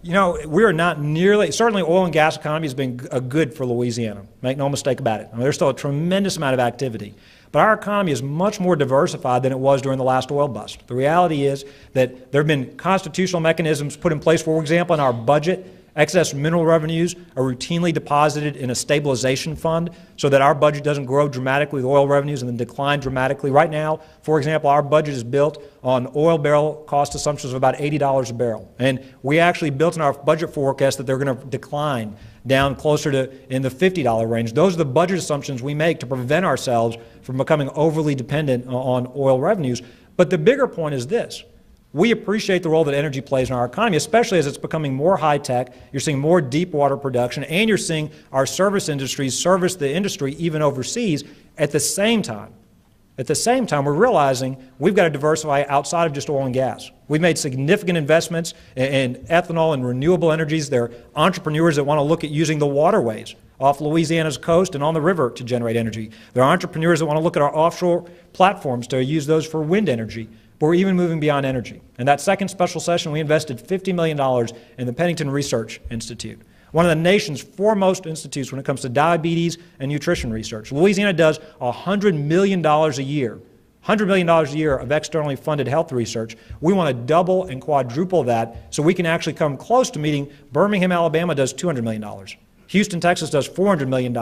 You know, we are not nearly, certainly oil and gas economy has been good for Louisiana. Make no mistake about it. I mean, there's still a tremendous amount of activity. But our economy is much more diversified than it was during the last oil bust. The reality is that there have been constitutional mechanisms put in place, for example, in our budget. Excess mineral revenues are routinely deposited in a stabilization fund so that our budget doesn't grow dramatically with oil revenues and then decline dramatically. Right now, for example, our budget is built on oil barrel cost assumptions of about $80 a barrel. And we actually built in our budget forecast that they're going to decline down closer to in the $50 range. Those are the budget assumptions we make to prevent ourselves from becoming overly dependent on oil revenues. But the bigger point is this. We appreciate the role that energy plays in our economy, especially as it's becoming more high-tech. You're seeing more deep water production, and you're seeing our service industries service the industry even overseas. At the same time, we're realizing we've got to diversify outside of just oil and gas. We've made significant investments in ethanol and renewable energies. There are entrepreneurs that want to look at using the waterways off Louisiana's coast and on the river to generate energy. There are entrepreneurs that want to look at our offshore platforms to use those for wind energy. But we're even moving beyond energy. In that second special session, we invested $50 million in the Pennington Research Institute, one of the nation's foremost institutes when it comes to diabetes and nutrition research. Louisiana does $100 million a year, $100 million a year of externally funded health research. We want to double and quadruple that so we can actually come close to meeting. Birmingham, Alabama does $200 million. Houston, Texas does $400 million.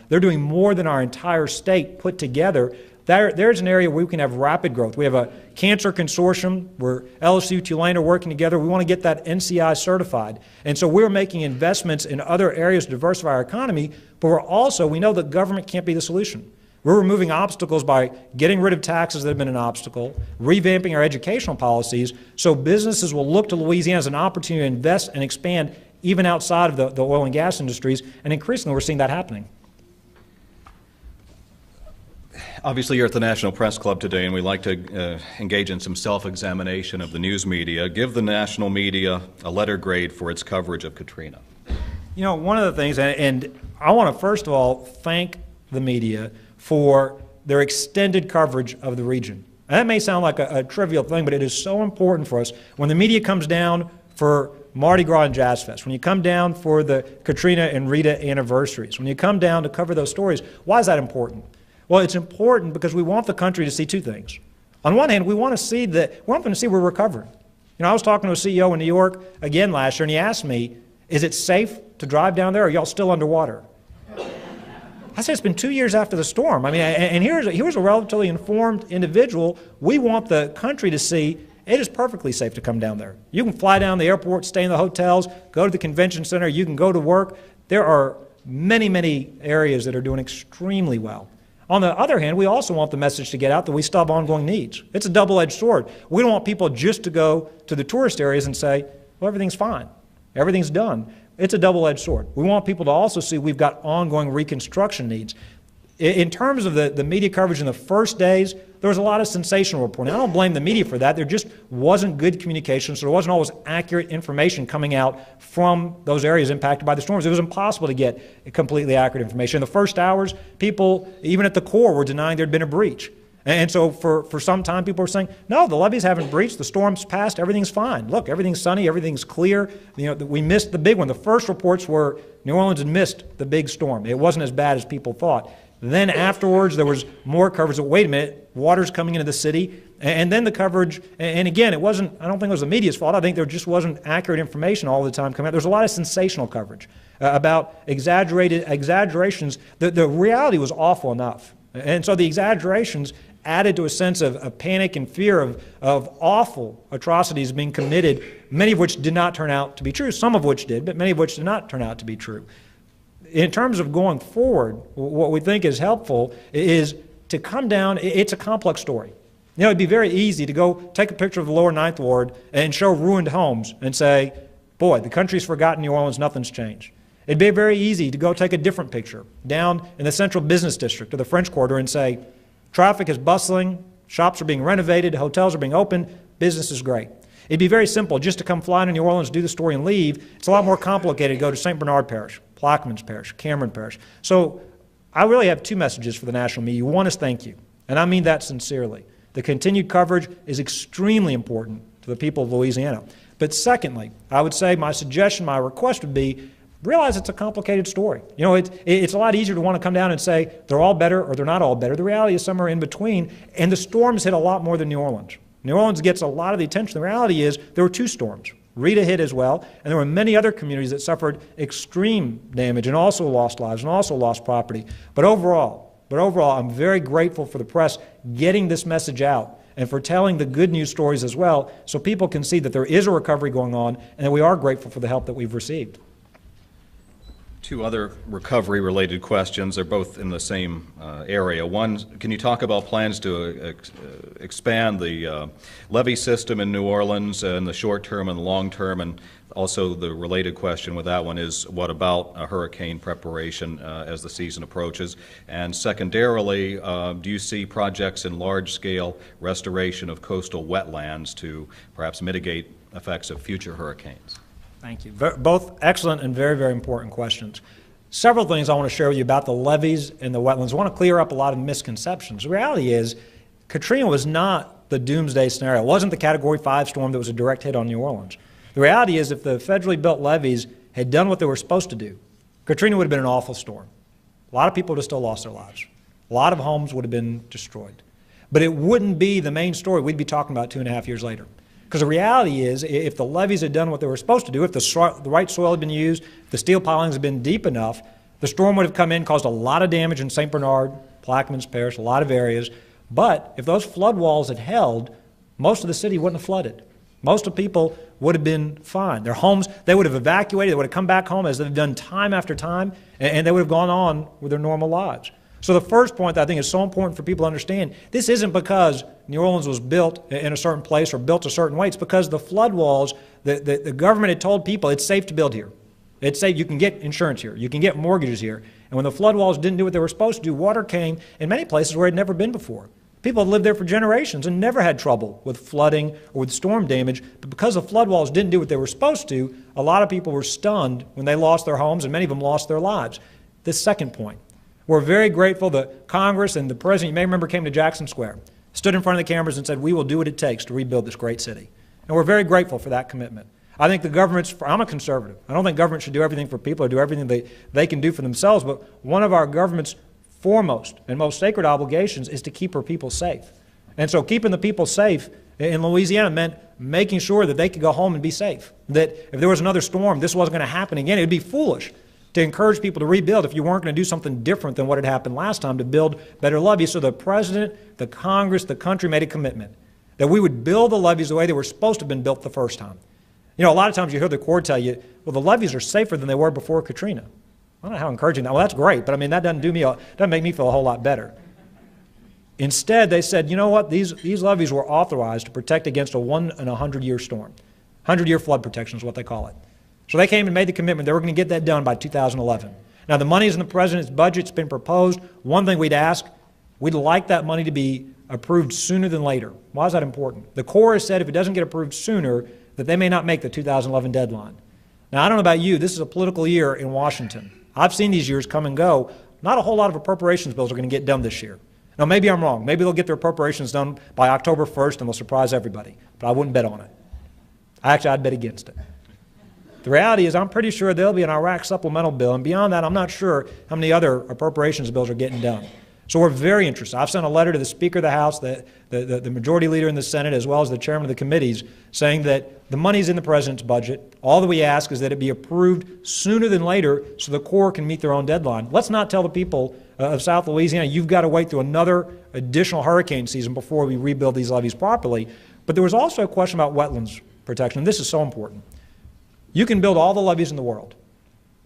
They're doing more than our entire state put together. There's an area where we can have rapid growth. We have a cancer consortium where LSU, Tulane are working together. We want to get that NCI certified. And so we're making investments in other areas to diversify our economy, but we know that government can't be the solution. We're removing obstacles by getting rid of taxes that have been an obstacle, revamping our educational policies, so businesses will look to Louisiana as an opportunity to invest and expand even outside of the oil and gas industries, and increasingly we're seeing that happening. Obviously, you're at the National Press Club today, and we like to engage in some self-examination of the news media. Give the national media a letter grade for its coverage of Katrina. You know, one of the things, and I want to first of all thank the media for their extended coverage of the region. And that may sound like a trivial thing, but it is so important for us. When the media comes down for Mardi Gras and Jazz Fest, when you come down for the Katrina and Rita anniversaries, when you come down to cover those stories, why is that important? Well, it's important because we want the country to see two things. On one hand, we want to see we're recovering. You know, I was talking to a CEO in New York again last year, and he asked me, is it safe to drive down there, or are y'all still underwater? I said, it's been 2 years after the storm. I mean, and here's a relatively informed individual. We want the country to see it is perfectly safe to come down there. You can fly down the airport, stay in the hotels, go to the convention center, you can go to work. There are many, many areas that are doing extremely well. On the other hand, we also want the message to get out that we still have ongoing needs. It's a double-edged sword. We don't want people just to go to the tourist areas and say, well, everything's fine, everything's done. It's a double-edged sword. We want people to also see we've got ongoing reconstruction needs. In terms of the media coverage in the first days, there was a lot of sensational reporting. I don't blame the media for that. There just wasn't good communication, so there wasn't always accurate information coming out from those areas impacted by the storms. It was impossible to get completely accurate information. In the first hours, people, even at the Corps, were denying there had been a breach. And so for some time, people were saying, no, the levees haven't breached, the storm's passed, everything's fine. Look, everything's sunny, everything's clear. We missed the big one. The first reports were New Orleans had missed the big storm. It wasn't as bad as people thought. Then afterwards, there was more coverage. Wait a minute, water's coming into the city. And then the coverage, and again, I don't think it was the media's fault. I think there just wasn't accurate information all the time coming out. There's a lot of sensational coverage about exaggerations. The reality was awful enough. And so the exaggerations added to a sense of panic and fear of awful atrocities being committed, many of which did not turn out to be true, some of which did, but many of which did not turn out to be true. In terms of going forward, what we think is helpful is to come down. It's a complex story. It'd be very easy to go take a picture of the lower Ninth Ward and show ruined homes and say, boy, the country's forgotten New Orleans, nothing's changed. It'd be very easy to go take a different picture down in the central business district or the French Quarter and say, traffic is bustling, shops are being renovated, hotels are being opened, business is great. It'd be very simple just to come fly to New Orleans, do the story, and leave. It's a lot more complicated to go to St. Bernard Parish, Plaquemines Parish, Cameron Parish. So I really have two messages for the national media. One is thank you, and I mean that sincerely. The continued coverage is extremely important to the people of Louisiana. But secondly, I would say my suggestion, my request would be realize it's a complicated story. It's a lot easier to want to come down and say they're all better or they're not all better. The reality is somewhere in between, and the storms hit a lot more than New Orleans. New Orleans gets a lot of the attention. The reality is there were two storms. Rita hit as well, and there were many other communities that suffered extreme damage and also lost lives and also lost property. But overall, I'm very grateful for the press getting this message out and for telling the good news stories as well so people can see that there is a recovery going on and that we are grateful for the help that we've received. Two other recovery-related questions. They're both in the same area. One, can you talk about plans to expand the levee system in New Orleans in the short term and the long term? And also the related question with that one is, what about hurricane preparation as the season approaches? And secondarily, do you see projects in large-scale restoration of coastal wetlands to perhaps mitigate effects of future hurricanes? Thank you. Both excellent and very, very important questions. Several things I want to share with you about the levees and the wetlands. I want to clear up a lot of misconceptions. The reality is Katrina was not the doomsday scenario. It wasn't the Category 5 storm that was a direct hit on New Orleans. The reality is if the federally built levees had done what they were supposed to do, Katrina would have been an awful storm. A lot of people would have still lost their lives. A lot of homes would have been destroyed. But it wouldn't be the main story we'd be talking about 2.5 years later. Because the reality is, if the levees had done what they were supposed to do, if the right soil had been used, if the steel pilings had been deep enough, the storm would have come in, caused a lot of damage in St. Bernard, Plaquemines Parish, a lot of areas. But if those flood walls had held, most of the city wouldn't have flooded. Most of the people would have been fine. Their homes, they would have evacuated, they would have come back home as they've done time after time, and they would have gone on with their normal lives. So the first point that I think is so important for people to understand, this isn't because New Orleans was built in a certain place or built a certain way. It's because the flood walls, the government had told people it's safe to build here. It's safe, you can get insurance here, you can get mortgages here. And when the flood walls didn't do what they were supposed to do, water came in many places where it had never been before. People had lived there for generations and never had trouble with flooding or with storm damage. But because the flood walls didn't do what they were supposed to, a lot of people were stunned when they lost their homes, and many of them lost their lives. This second point. We're very grateful that Congress and the President, you may remember, came to Jackson Square, stood in front of the cameras and said, we will do what it takes to rebuild this great city. And we're very grateful for that commitment. I think the government's, I'm a conservative. I don't think government should do everything for people or do everything they can do for themselves, but one of our government's foremost and most sacred obligations is to keep our people safe. And so keeping the people safe in Louisiana meant making sure that they could go home and be safe, that if there was another storm, this wasn't going to happen again. It would be foolish to encourage people to rebuild if you weren't going to do something different than what had happened last time to build better levees. So the President, the Congress, the country made a commitment that we would build the levees the way they were supposed to have been built the first time. You know, a lot of times you hear the Corps tell you, well, the levees are safer than they were before Katrina. I don't know how encouraging that. Well, that's great, but I mean, that doesn't make me feel a whole lot better. Instead, they said, you know what, these levees were authorized to protect against a 1 in 100-year storm. 100-year flood protection is what they call it. So they came and made the commitment they were going to get that done by 2011. Now, the money is in the President's budget. It's been proposed. One thing we'd ask, we'd like that money to be approved sooner than later. Why is that important? The Corps has said if it doesn't get approved sooner, that they may not make the 2011 deadline. Now, I don't know about you. This is a political year in Washington. I've seen these years come and go. Not a whole lot of appropriations bills are going to get done this year. Now, maybe I'm wrong. Maybe they'll get their appropriations done by October 1st and they'll surprise everybody. But I wouldn't bet on it. Actually, I'd bet against it. The reality is I'm pretty sure there'll be an Iraq supplemental bill, and beyond that, I'm not sure how many other appropriations bills are getting done. So we're very interested. I've sent a letter to the Speaker of the House, the Majority Leader in the Senate, as well as the Chairman of the committees, saying that the money's in the President's budget. All that we ask is that it be approved sooner than later so the Corps can meet their own deadline. Let's not tell the people of South Louisiana, you've got to wait through another additional hurricane season before we rebuild these levees properly. But there was also a question about wetlands protection, and this is so important. You can build all the levees in the world.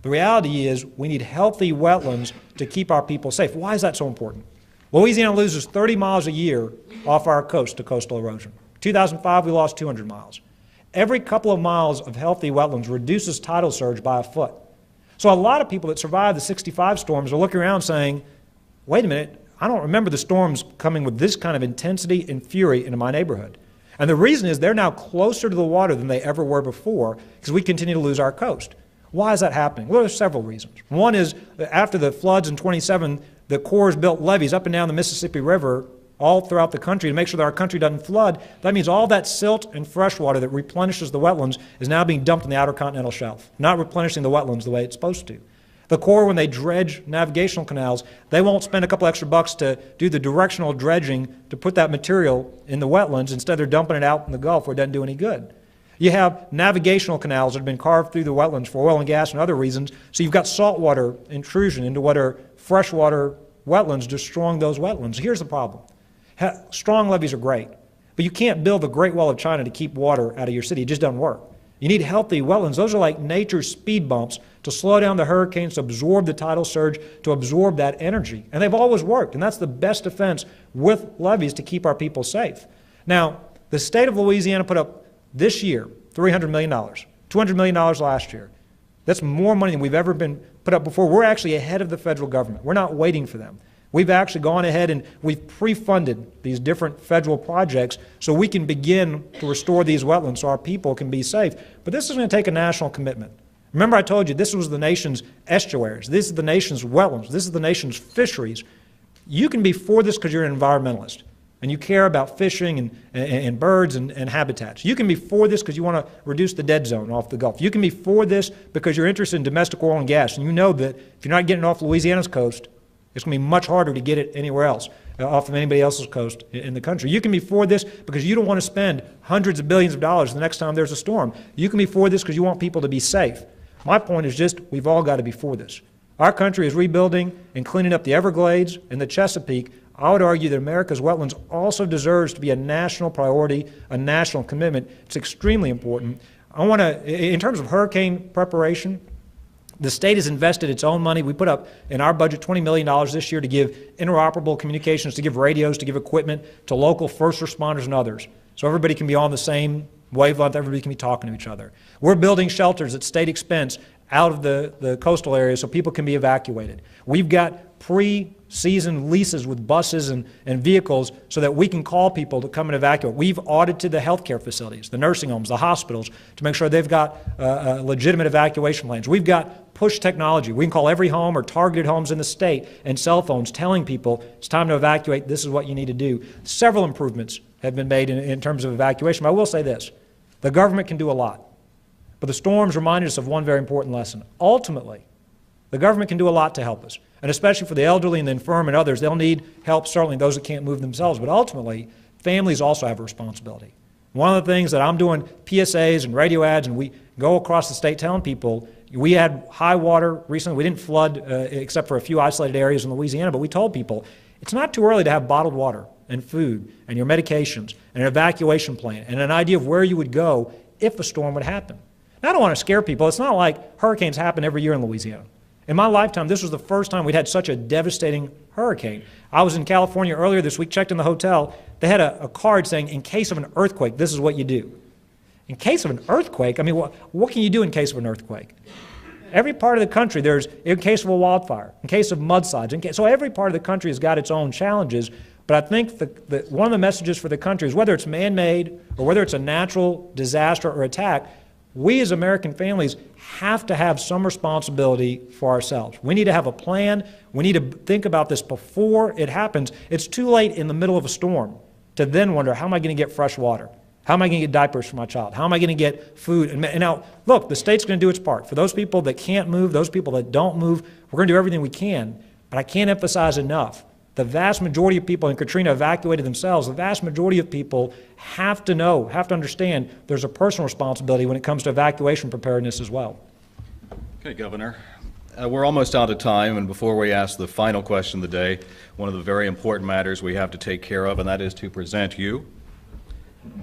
The reality is we need healthy wetlands to keep our people safe. Why is that so important? Louisiana loses 30 miles a year off our coast to coastal erosion. In 2005, we lost 200 miles. Every couple of miles of healthy wetlands reduces tidal surge by a foot. So a lot of people that survived the 65 storms are looking around saying, wait a minute, I don't remember the storms coming with this kind of intensity and fury into my neighborhood. And the reason is they're now closer to the water than they ever were before because we continue to lose our coast. Why is that happening? Well, there's several reasons. One is that after the floods in 27, the Corps built levees up and down the Mississippi River all throughout the country to make sure that our country doesn't flood. That means all that silt and fresh water that replenishes the wetlands is now being dumped in the outer continental shelf, not replenishing the wetlands the way it's supposed to. The Corps, when they dredge navigational canals, they won't spend a couple extra bucks to do the directional dredging to put that material in the wetlands. Instead, they're dumping it out in the Gulf where it doesn't do any good. You have navigational canals that have been carved through the wetlands for oil and gas and other reasons, so you've got saltwater intrusion into what are freshwater wetlands, destroying those wetlands. Here's the problem. Strong levees are great, but you can't build the Great Wall of China to keep water out of your city. It just doesn't work. You need healthy wetlands. Those are like nature's speed bumps to slow down the hurricanes, to absorb the tidal surge, to absorb that energy. And they've always worked, and that's the best defense with levees to keep our people safe. Now, the state of Louisiana put up this year $300 million, $200 million last year. That's more money than we've ever been put up before. We're actually ahead of the federal government. We're not waiting for them. We've actually gone ahead and we've pre-funded these different federal projects so we can begin to restore these wetlands so our people can be safe. But this is going to take a national commitment. Remember I told you this was the nation's estuaries. This is the nation's wetlands. This is the nation's fisheries. You can be for this because you're an environmentalist and you care about fishing and birds and habitats. You can be for this because you want to reduce the dead zone off the Gulf. You can be for this because you're interested in domestic oil and gas and you know that if you're not getting it off Louisiana's coast, it's going to be much harder to get it anywhere else, off of anybody else's coast in the country. You can be for this because you don't want to spend hundreds of billions of dollars the next time there's a storm. You can be for this because you want people to be safe. My point is just we've all got to be for this. Our country is rebuilding and cleaning up the Everglades and the Chesapeake. I would argue that America's wetlands also deserves to be a national priority, a national commitment. It's extremely important. I want to, in terms of hurricane preparation, the state has invested its own money. We put up in our budget $20 million this year to give interoperable communications, to give radios, to give equipment to local first responders and others. So everybody can be on the same wavelength, everybody can be talking to each other. We're building shelters at state expense out of the coastal areas so people can be evacuated. We've got pre-season leases with buses and vehicles so that we can call people to come and evacuate. We've audited the healthcare facilities, the nursing homes, the hospitals to make sure they've got legitimate evacuation plans. We've got push technology. We can call every home or targeted homes in the state and cell phones telling people it's time to evacuate, this is what you need to do. Several improvements have been made in terms of evacuation. But I will say this, the government can do a lot. But the storms reminded us of one very important lesson. Ultimately, the government can do a lot to help us. And especially for the elderly and the infirm and others, they'll need help, certainly those that can't move themselves. But ultimately, families also have a responsibility. One of the things that I'm doing PSAs and radio ads, and we go across the state telling people, we had high water recently. We didn't flood except for a few isolated areas in Louisiana, but we told people it's not too early to have bottled water and food and your medications and an evacuation plan and an idea of where you would go if a storm would happen. Now, I don't want to scare people. It's not like hurricanes happen every year in Louisiana. In my lifetime, this was the first time we'd had such a devastating hurricane. I was in California earlier this week, checked in the hotel. They had a card saying, in case of an earthquake, this is what you do. In case of an earthquake? I mean, what can you do in case of an earthquake? Every part of the country, there's, in case of a wildfire, in case of mudslides, so every part of the country has got its own challenges. But I think one of the messages for the country is whether it's man-made or whether it's a natural disaster or attack, we as American families have to have some responsibility for ourselves. We need to have a plan. We need to think about this before it happens. It's too late in the middle of a storm to then wonder, how am I going to get fresh water? How am I going to get diapers for my child? How am I going to get food? And now, look, the state's going to do its part. For those people that can't move, those people that don't move, we're going to do everything we can. But I can't emphasize enough, the vast majority of people in Katrina evacuated themselves. The vast majority of people have to know, have to understand there's a personal responsibility when it comes to evacuation preparedness as well. Okay, Governor. We're almost out of time, and before we ask the final question of the day, one of the very important matters we have to take care of, and that is to present you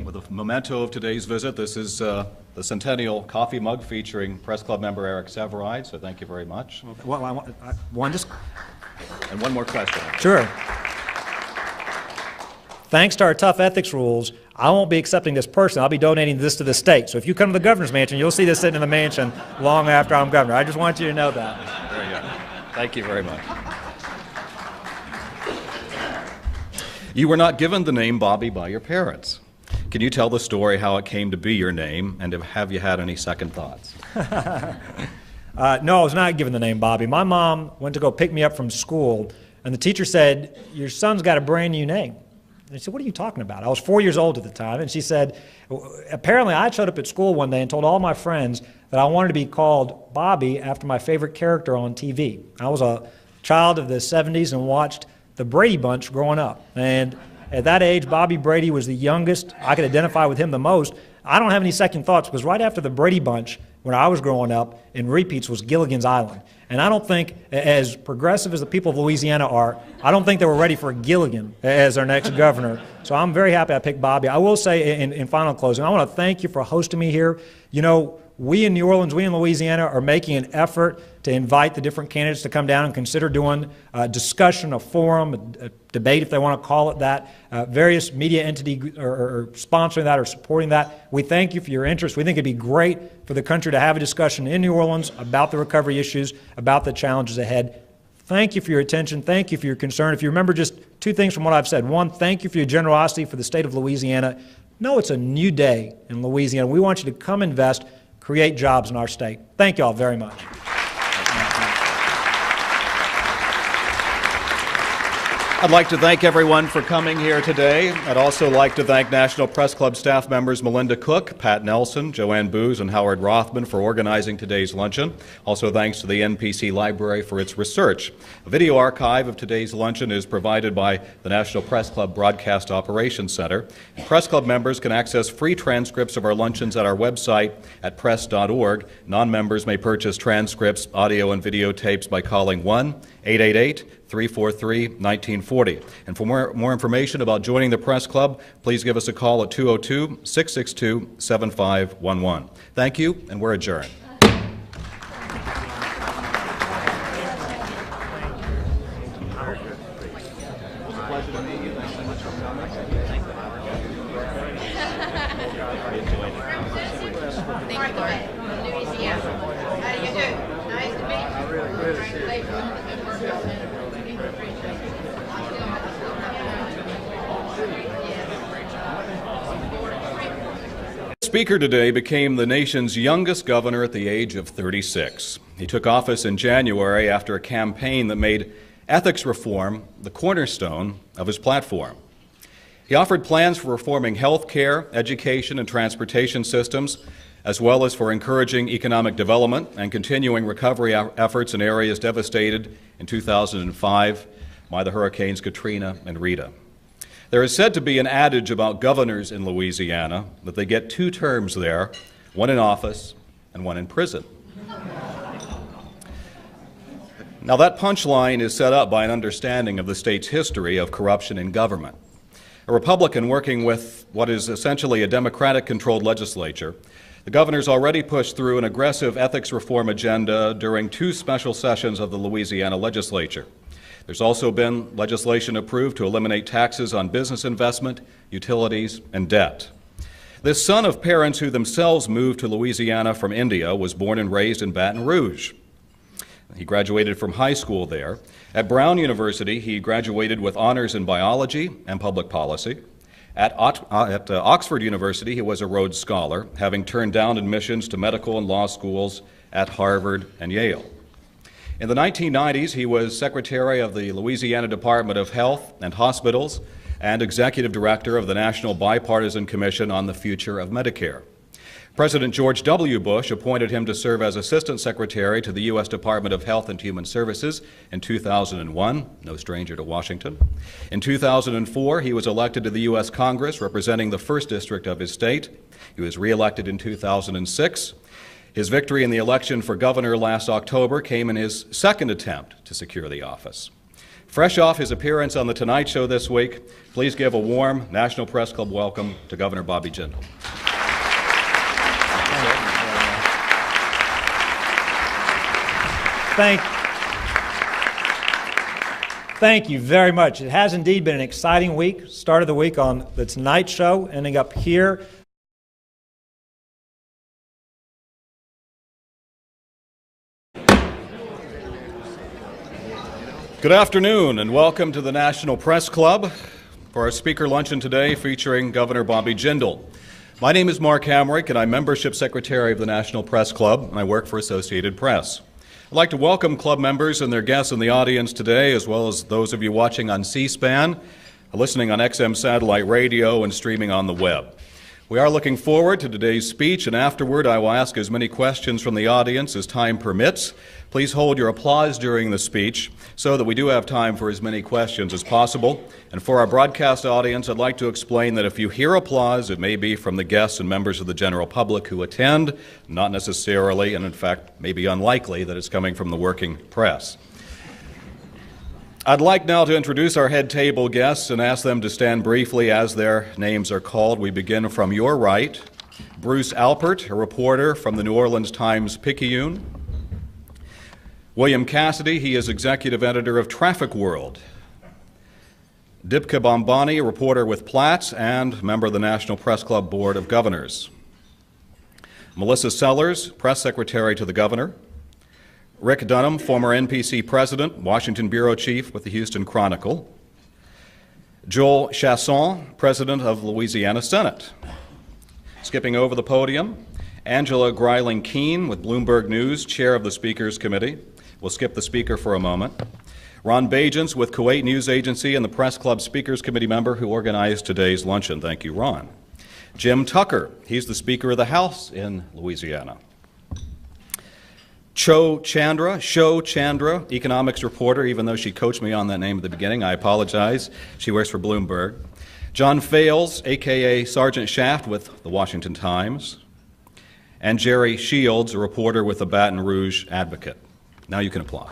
with a memento of today's visit. This is the Centennial Coffee Mug featuring Press Club member Eric Severide, so thank you very much. Well, And one more question. Sure. Thanks to our tough ethics rules, I won't be accepting this personally. I'll be donating this to the state. So if you come to the governor's mansion, you'll see this sitting in the mansion long after I'm governor. I just want you to know that. Very good. Thank you very much. You were not given the name Bobby by your parents. Can you tell the story how it came to be your name, and have you had any second thoughts? No, I was not given the name Bobby. My mom went to go pick me up from school, and the teacher said, your son's got a brand new name. And I said, what are you talking about? I was 4 years old at the time, and she said, apparently I showed up at school one day and told all my friends that I wanted to be called Bobby after my favorite character on TV. I was a child of the 70s and watched the Brady Bunch growing up. And at that age, Bobby Brady was the youngest. I could identify with him the most. I don't have any second thoughts, because right after the Brady Bunch, when I was growing up, in repeats was Gilligan's Island. And I don't think, as progressive as the people of Louisiana are, I don't think they were ready for Gilligan as our next governor. So I'm very happy I picked Bobby. I will say in final closing, I want to thank you for hosting me here. You know, we in New Orleans, we in Louisiana are making an effort to invite the different candidates to come down and consider doing a discussion, a forum, a debate, if they want to call it that. Various media entities are sponsoring that or supporting that. We thank you for your interest. We think it'd be great for the country to have a discussion in New Orleans about the recovery issues, about the challenges ahead. Thank you for your attention. Thank you for your concern. If you remember just two things from what I've said. One, thank you for your generosity for the state of Louisiana. No, it's a new day in Louisiana. We want you to come invest, create jobs in our state. Thank you all very much. I'd like to thank everyone for coming here today. I'd also like to thank National Press Club staff members Melinda Cook, Pat Nelson, Joanne Booz, and Howard Rothman for organizing today's luncheon. Also thanks to the NPC Library for its research. A video archive of today's luncheon is provided by the National Press Club Broadcast Operations Center. Press Club members can access free transcripts of our luncheons at our website at press.org. Non-members may purchase transcripts, audio, and videotapes by calling 1-888-343-1940. And for more information about joining the Press Club, please give us a call at 202-662-7511. Thank you, and we're adjourned. Speaker today became the nation's youngest governor at the age of 36. He took office in January after a campaign that made ethics reform the cornerstone of his platform. He offered plans for reforming health care, education, and transportation systems, as well as for encouraging economic development and continuing recovery efforts in areas devastated in 2005 by the hurricanes Katrina and Rita. There is said to be an adage about governors in Louisiana that they get two terms there, one in office and one in prison. Now that punchline is set up by an understanding of the state's history of corruption in government. A Republican working with what is essentially a Democratic-controlled legislature, the governor's already pushed through an aggressive ethics reform agenda during two special sessions of the Louisiana legislature. There's also been legislation approved to eliminate taxes on business investment, utilities, and debt. This son of parents who themselves moved to Louisiana from India was born and raised in Baton Rouge. He graduated from high school there. At Brown University, he graduated with honors in biology and public policy. At Oxford University, he was a Rhodes Scholar, having turned down admissions to medical and law schools at Harvard and Yale. In the 1990s, he was Secretary of the Louisiana Department of Health and Hospitals and Executive Director of the National Bipartisan Commission on the Future of Medicare. President George W. Bush appointed him to serve as Assistant Secretary to the U.S. Department of Health and Human Services in 2001, no stranger to Washington. In 2004, he was elected to the U.S. Congress representing the 1st District of his state. He was reelected in 2006. His victory in the election for governor last October came in his second attempt to secure the office. Fresh off his appearance on The Tonight Show this week, please give a warm National Press Club welcome to Governor Bobby Jindal. Thank you very much. It has indeed been an exciting week. Started the week on The Tonight Show, ending up here. Good afternoon and welcome to the National Press Club for our speaker luncheon today featuring Governor Bobby Jindal. My name is Mark Hamrick and I'm Membership Secretary of the National Press Club and I work for Associated Press. I'd like to welcome club members and their guests in the audience today, as well as those of you watching on C-SPAN, listening on XM satellite radio, and streaming on the web. We are looking forward to today's speech, and afterward I will ask as many questions from the audience as time permits. Please hold your applause during the speech so that we do have time for as many questions as possible. And for our broadcast audience, I'd like to explain that if you hear applause, it may be from the guests and members of the general public who attend, not necessarily, and in fact, may be unlikely that it's coming from the working press. I'd like now to introduce our head table guests and ask them to stand briefly as their names are called. We begin from your right. Bruce Alpert, a reporter from the New Orleans Times-Picayune. William Cassidy, he is executive editor of Traffic World. Dipka Bombani, a reporter with Platts and member of the National Press Club Board of Governors. Melissa Sellers, press secretary to the governor. Rick Dunham, former NPC president, Washington bureau chief with the Houston Chronicle. Joel Chasson, president of Louisiana Senate. Skipping over the podium, Angela Greiling-Keene with Bloomberg News, chair of the Speakers Committee. We'll skip the speaker for a moment. Ron Bajents with Kuwait News Agency and the Press Club Speakers Committee member who organized today's luncheon. Thank you, Ron. Jim Tucker, he's the Speaker of the House in Louisiana. Sho Chandra, economics reporter, even though she coached me on that name at the beginning, I apologize. She works for Bloomberg. John Fales, a.k.a. Sergeant Shaft with the Washington Times. And Jerry Shields, a reporter with the Baton Rouge Advocate. Now you can applaud.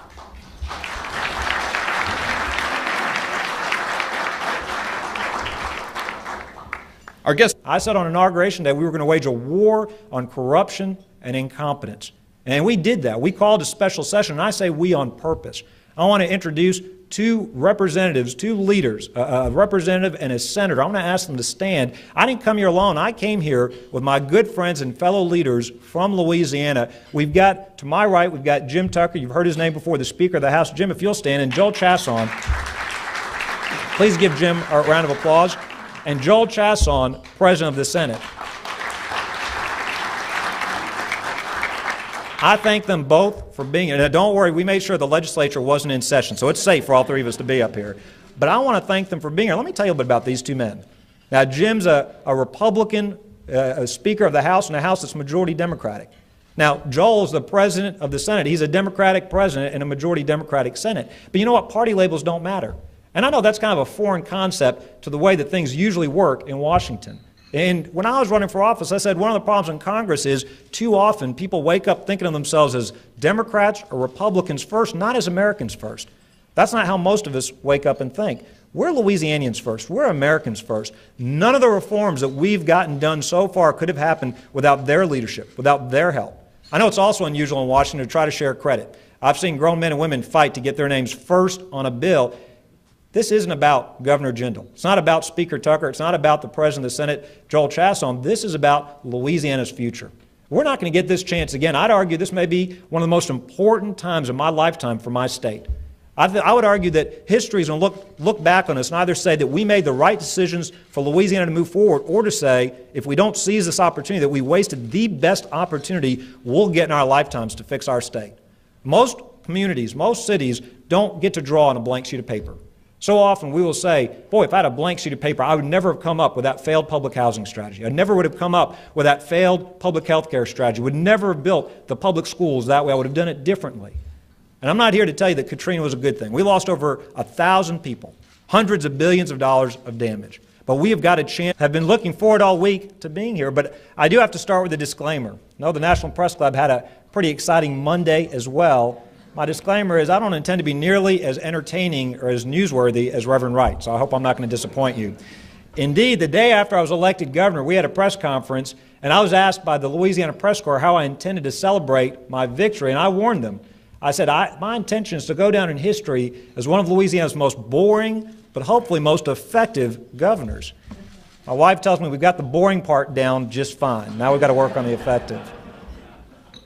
Our guest. I said on Inauguration Day we were going to wage a war on corruption and incompetence. And we did that. We called a special session, and I say we on purpose. I want to introduce two representatives, two leaders, a representative and a senator. I want to ask them to stand. I didn't come here alone. I came here with my good friends and fellow leaders from Louisiana. We've got, to my right, we've got Jim Tucker. You've heard his name before, the Speaker of the House. Jim, if you'll stand. And Joel Chasson. Please give Jim a round of applause. And Joel Chasson, President of the Senate. I thank them both for being here. Now, don't worry, we made sure the legislature wasn't in session, so it's safe for all three of us to be up here. But I want to thank them for being here. Let me tell you a bit about these two men. Now, Jim's a Republican a Speaker of the House in a House that's majority Democratic. Now, Joel's the President of the Senate. He's a Democratic President in a majority Democratic Senate. But you know what? Party labels don't matter. And I know that's kind of a foreign concept to the way that things usually work in Washington. And when I was running for office, I said one of the problems in Congress is too often people wake up thinking of themselves as Democrats or Republicans first, not as Americans first. That's not how most of us wake up and think. We're Louisianians first. We're Americans first. None of the reforms that we've gotten done so far could have happened without their leadership, without their help. I know it's also unusual in Washington to try to share credit. I've seen grown men and women fight to get their names first on a bill. This isn't about Governor Jindal. It's not about Speaker Tucker. It's not about the President of the Senate, Joel Chasson. This is about Louisiana's future. We're not going to get this chance again. I'd argue this may be one of the most important times of my lifetime for my state. I would argue that history is going to look back on us and either say that we made the right decisions for Louisiana to move forward, or to say, if we don't seize this opportunity, that we wasted the best opportunity we'll get in our lifetimes to fix our state. Most communities, most cities don't get to draw on a blank sheet of paper. So often we will say, boy, if I had a blank sheet of paper, I would never have come up with that failed public housing strategy. I never would have come up with that failed public health care strategy. Would never have built the public schools that way. I would have done it differently. And I'm not here to tell you that Katrina was a good thing. We lost over 1,000 people, hundreds of billions of dollars of damage. But we have got a chance. Have been looking forward all week to being here. But I do have to start with a disclaimer. No, the National Press Club had a pretty exciting Monday as well. My disclaimer is I don't intend to be nearly as entertaining or as newsworthy as Reverend Wright, so I hope I'm not going to disappoint you. Indeed, the day after I was elected governor, we had a press conference, and I was asked by the Louisiana Press Corps how I intended to celebrate my victory, and I warned them. I said, my intention is to go down in history as one of Louisiana's most boring, but hopefully most effective governors. My wife tells me we've got the boring part down just fine. Now we've got to work on the effective.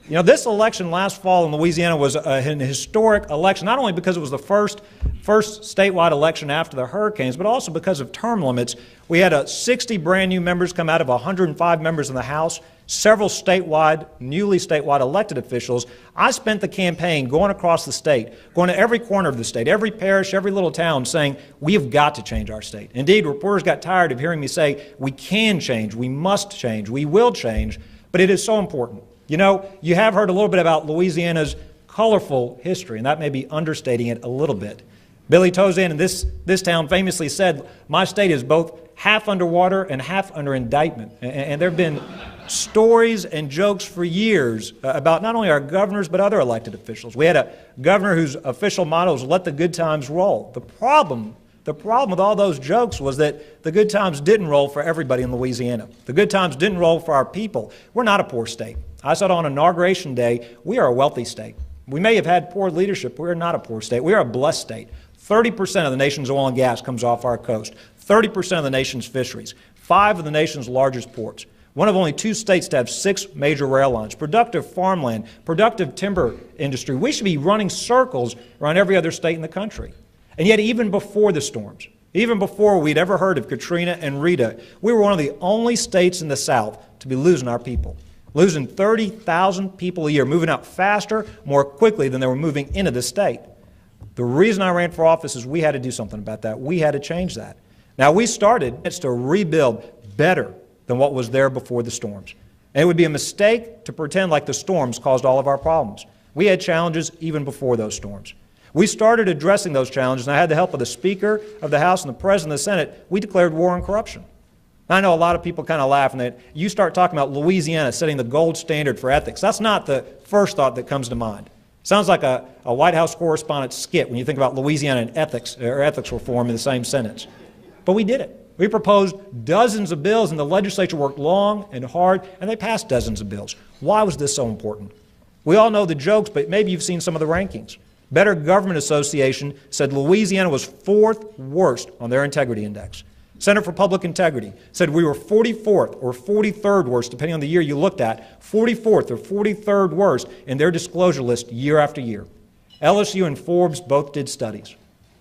You know, this election last fall in Louisiana was an historic election, not only because it was the first statewide election after the hurricanes, but also because of term limits. We had 60 brand new members come out of 105 members in the House, several newly statewide elected officials. I spent the campaign going across the state, going to every corner of the state, every parish, every little town, saying, we have got to change our state. Indeed, reporters got tired of hearing me say, we can change, we must change, we will change, but it is so important. You know, you have heard a little bit about Louisiana's colorful history, and that may be understating it a little bit. Billy Tozan in this town famously said, my state is both half underwater and half under indictment. And there have been stories and jokes for years about not only our governors but other elected officials. We had a governor whose official motto was, let the good times roll. The problem with all those jokes was that the good times didn't roll for everybody in Louisiana. The good times didn't roll for our people. We're not a poor state. I said on Inauguration Day, we are a wealthy state. We may have had poor leadership, but we're not a poor state. We are a blessed state. 30% of the nation's oil and gas comes off our coast. 30% of the nation's fisheries. 5 of the nation's largest ports. One of only 2 states to have 6 major rail lines. Productive farmland. Productive timber industry. We should be running circles around every other state in the country. And yet even before the storms, even before we'd ever heard of Katrina and Rita, we were one of the only states in the South to be losing our people. Losing 30,000 people a year, moving out faster, more quickly than they were moving into the state. The reason I ran for office is we had to do something about that. We had to change that. Now, we started to rebuild better than what was there before the storms. And it would be a mistake to pretend like the storms caused all of our problems. We had challenges even before those storms. We started addressing those challenges, and I had the help of the Speaker of the House and the President of the Senate. We declared war on corruption. I know a lot of people kind of laugh, and that you start talking about Louisiana setting the gold standard for ethics. That's not the first thought that comes to mind. Sounds like a White House correspondent skit when you think about Louisiana and ethics or ethics reform in the same sentence. But we did it. We proposed dozens of bills, and the legislature worked long and hard, and they passed dozens of bills. Why was this so important? We all know the jokes, but maybe you've seen some of the rankings. Better Government Association said Louisiana was 4th worst on their integrity index. Center for Public Integrity said we were 44th or 43rd worst, depending on the year you looked at, 44th or 43rd worst in their disclosure list year after year. LSU and Forbes both did studies.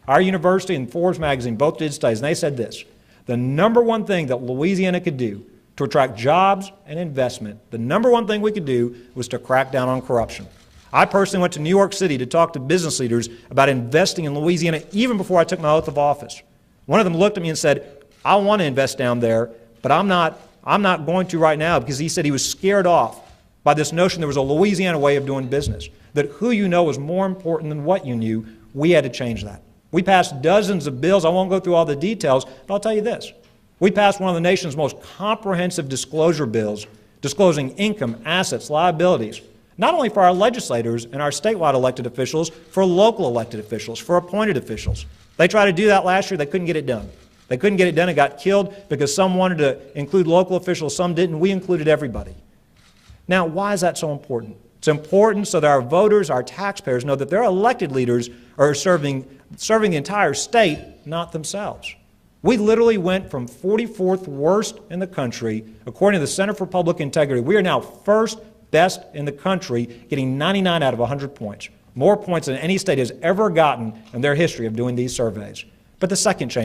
Our university and Forbes magazine both did studies, and they said this: the number one thing that Louisiana could do to attract jobs and investment, the number one thing we could do was to crack down on corruption. I personally went to New York City to talk to business leaders about investing in Louisiana even before I took my oath of office. One of them looked at me and said, I want to invest down there, but I'm not going to right now, because he said he was scared off by this notion there was a Louisiana way of doing business, that who you know is more important than what you knew. We had to change that. We passed dozens of bills. I won't go through all the details, but I'll tell you this. We passed one of the nation's most comprehensive disclosure bills, disclosing income, assets, liabilities, not only for our legislators and our statewide elected officials, for local elected officials, for appointed officials. They tried to do that last year. They couldn't get it done. They couldn't get it done. It got killed because some wanted to include local officials, some didn't. We included everybody. Now, why is that so important? It's important so that our voters, our taxpayers know that their elected leaders are serving the entire state, not themselves. We literally went from 44th worst in the country, according to the Center for Public Integrity. We are now first best in the country, getting 99 out of 100 points. More points than any state has ever gotten in their history of doing these surveys. But the second change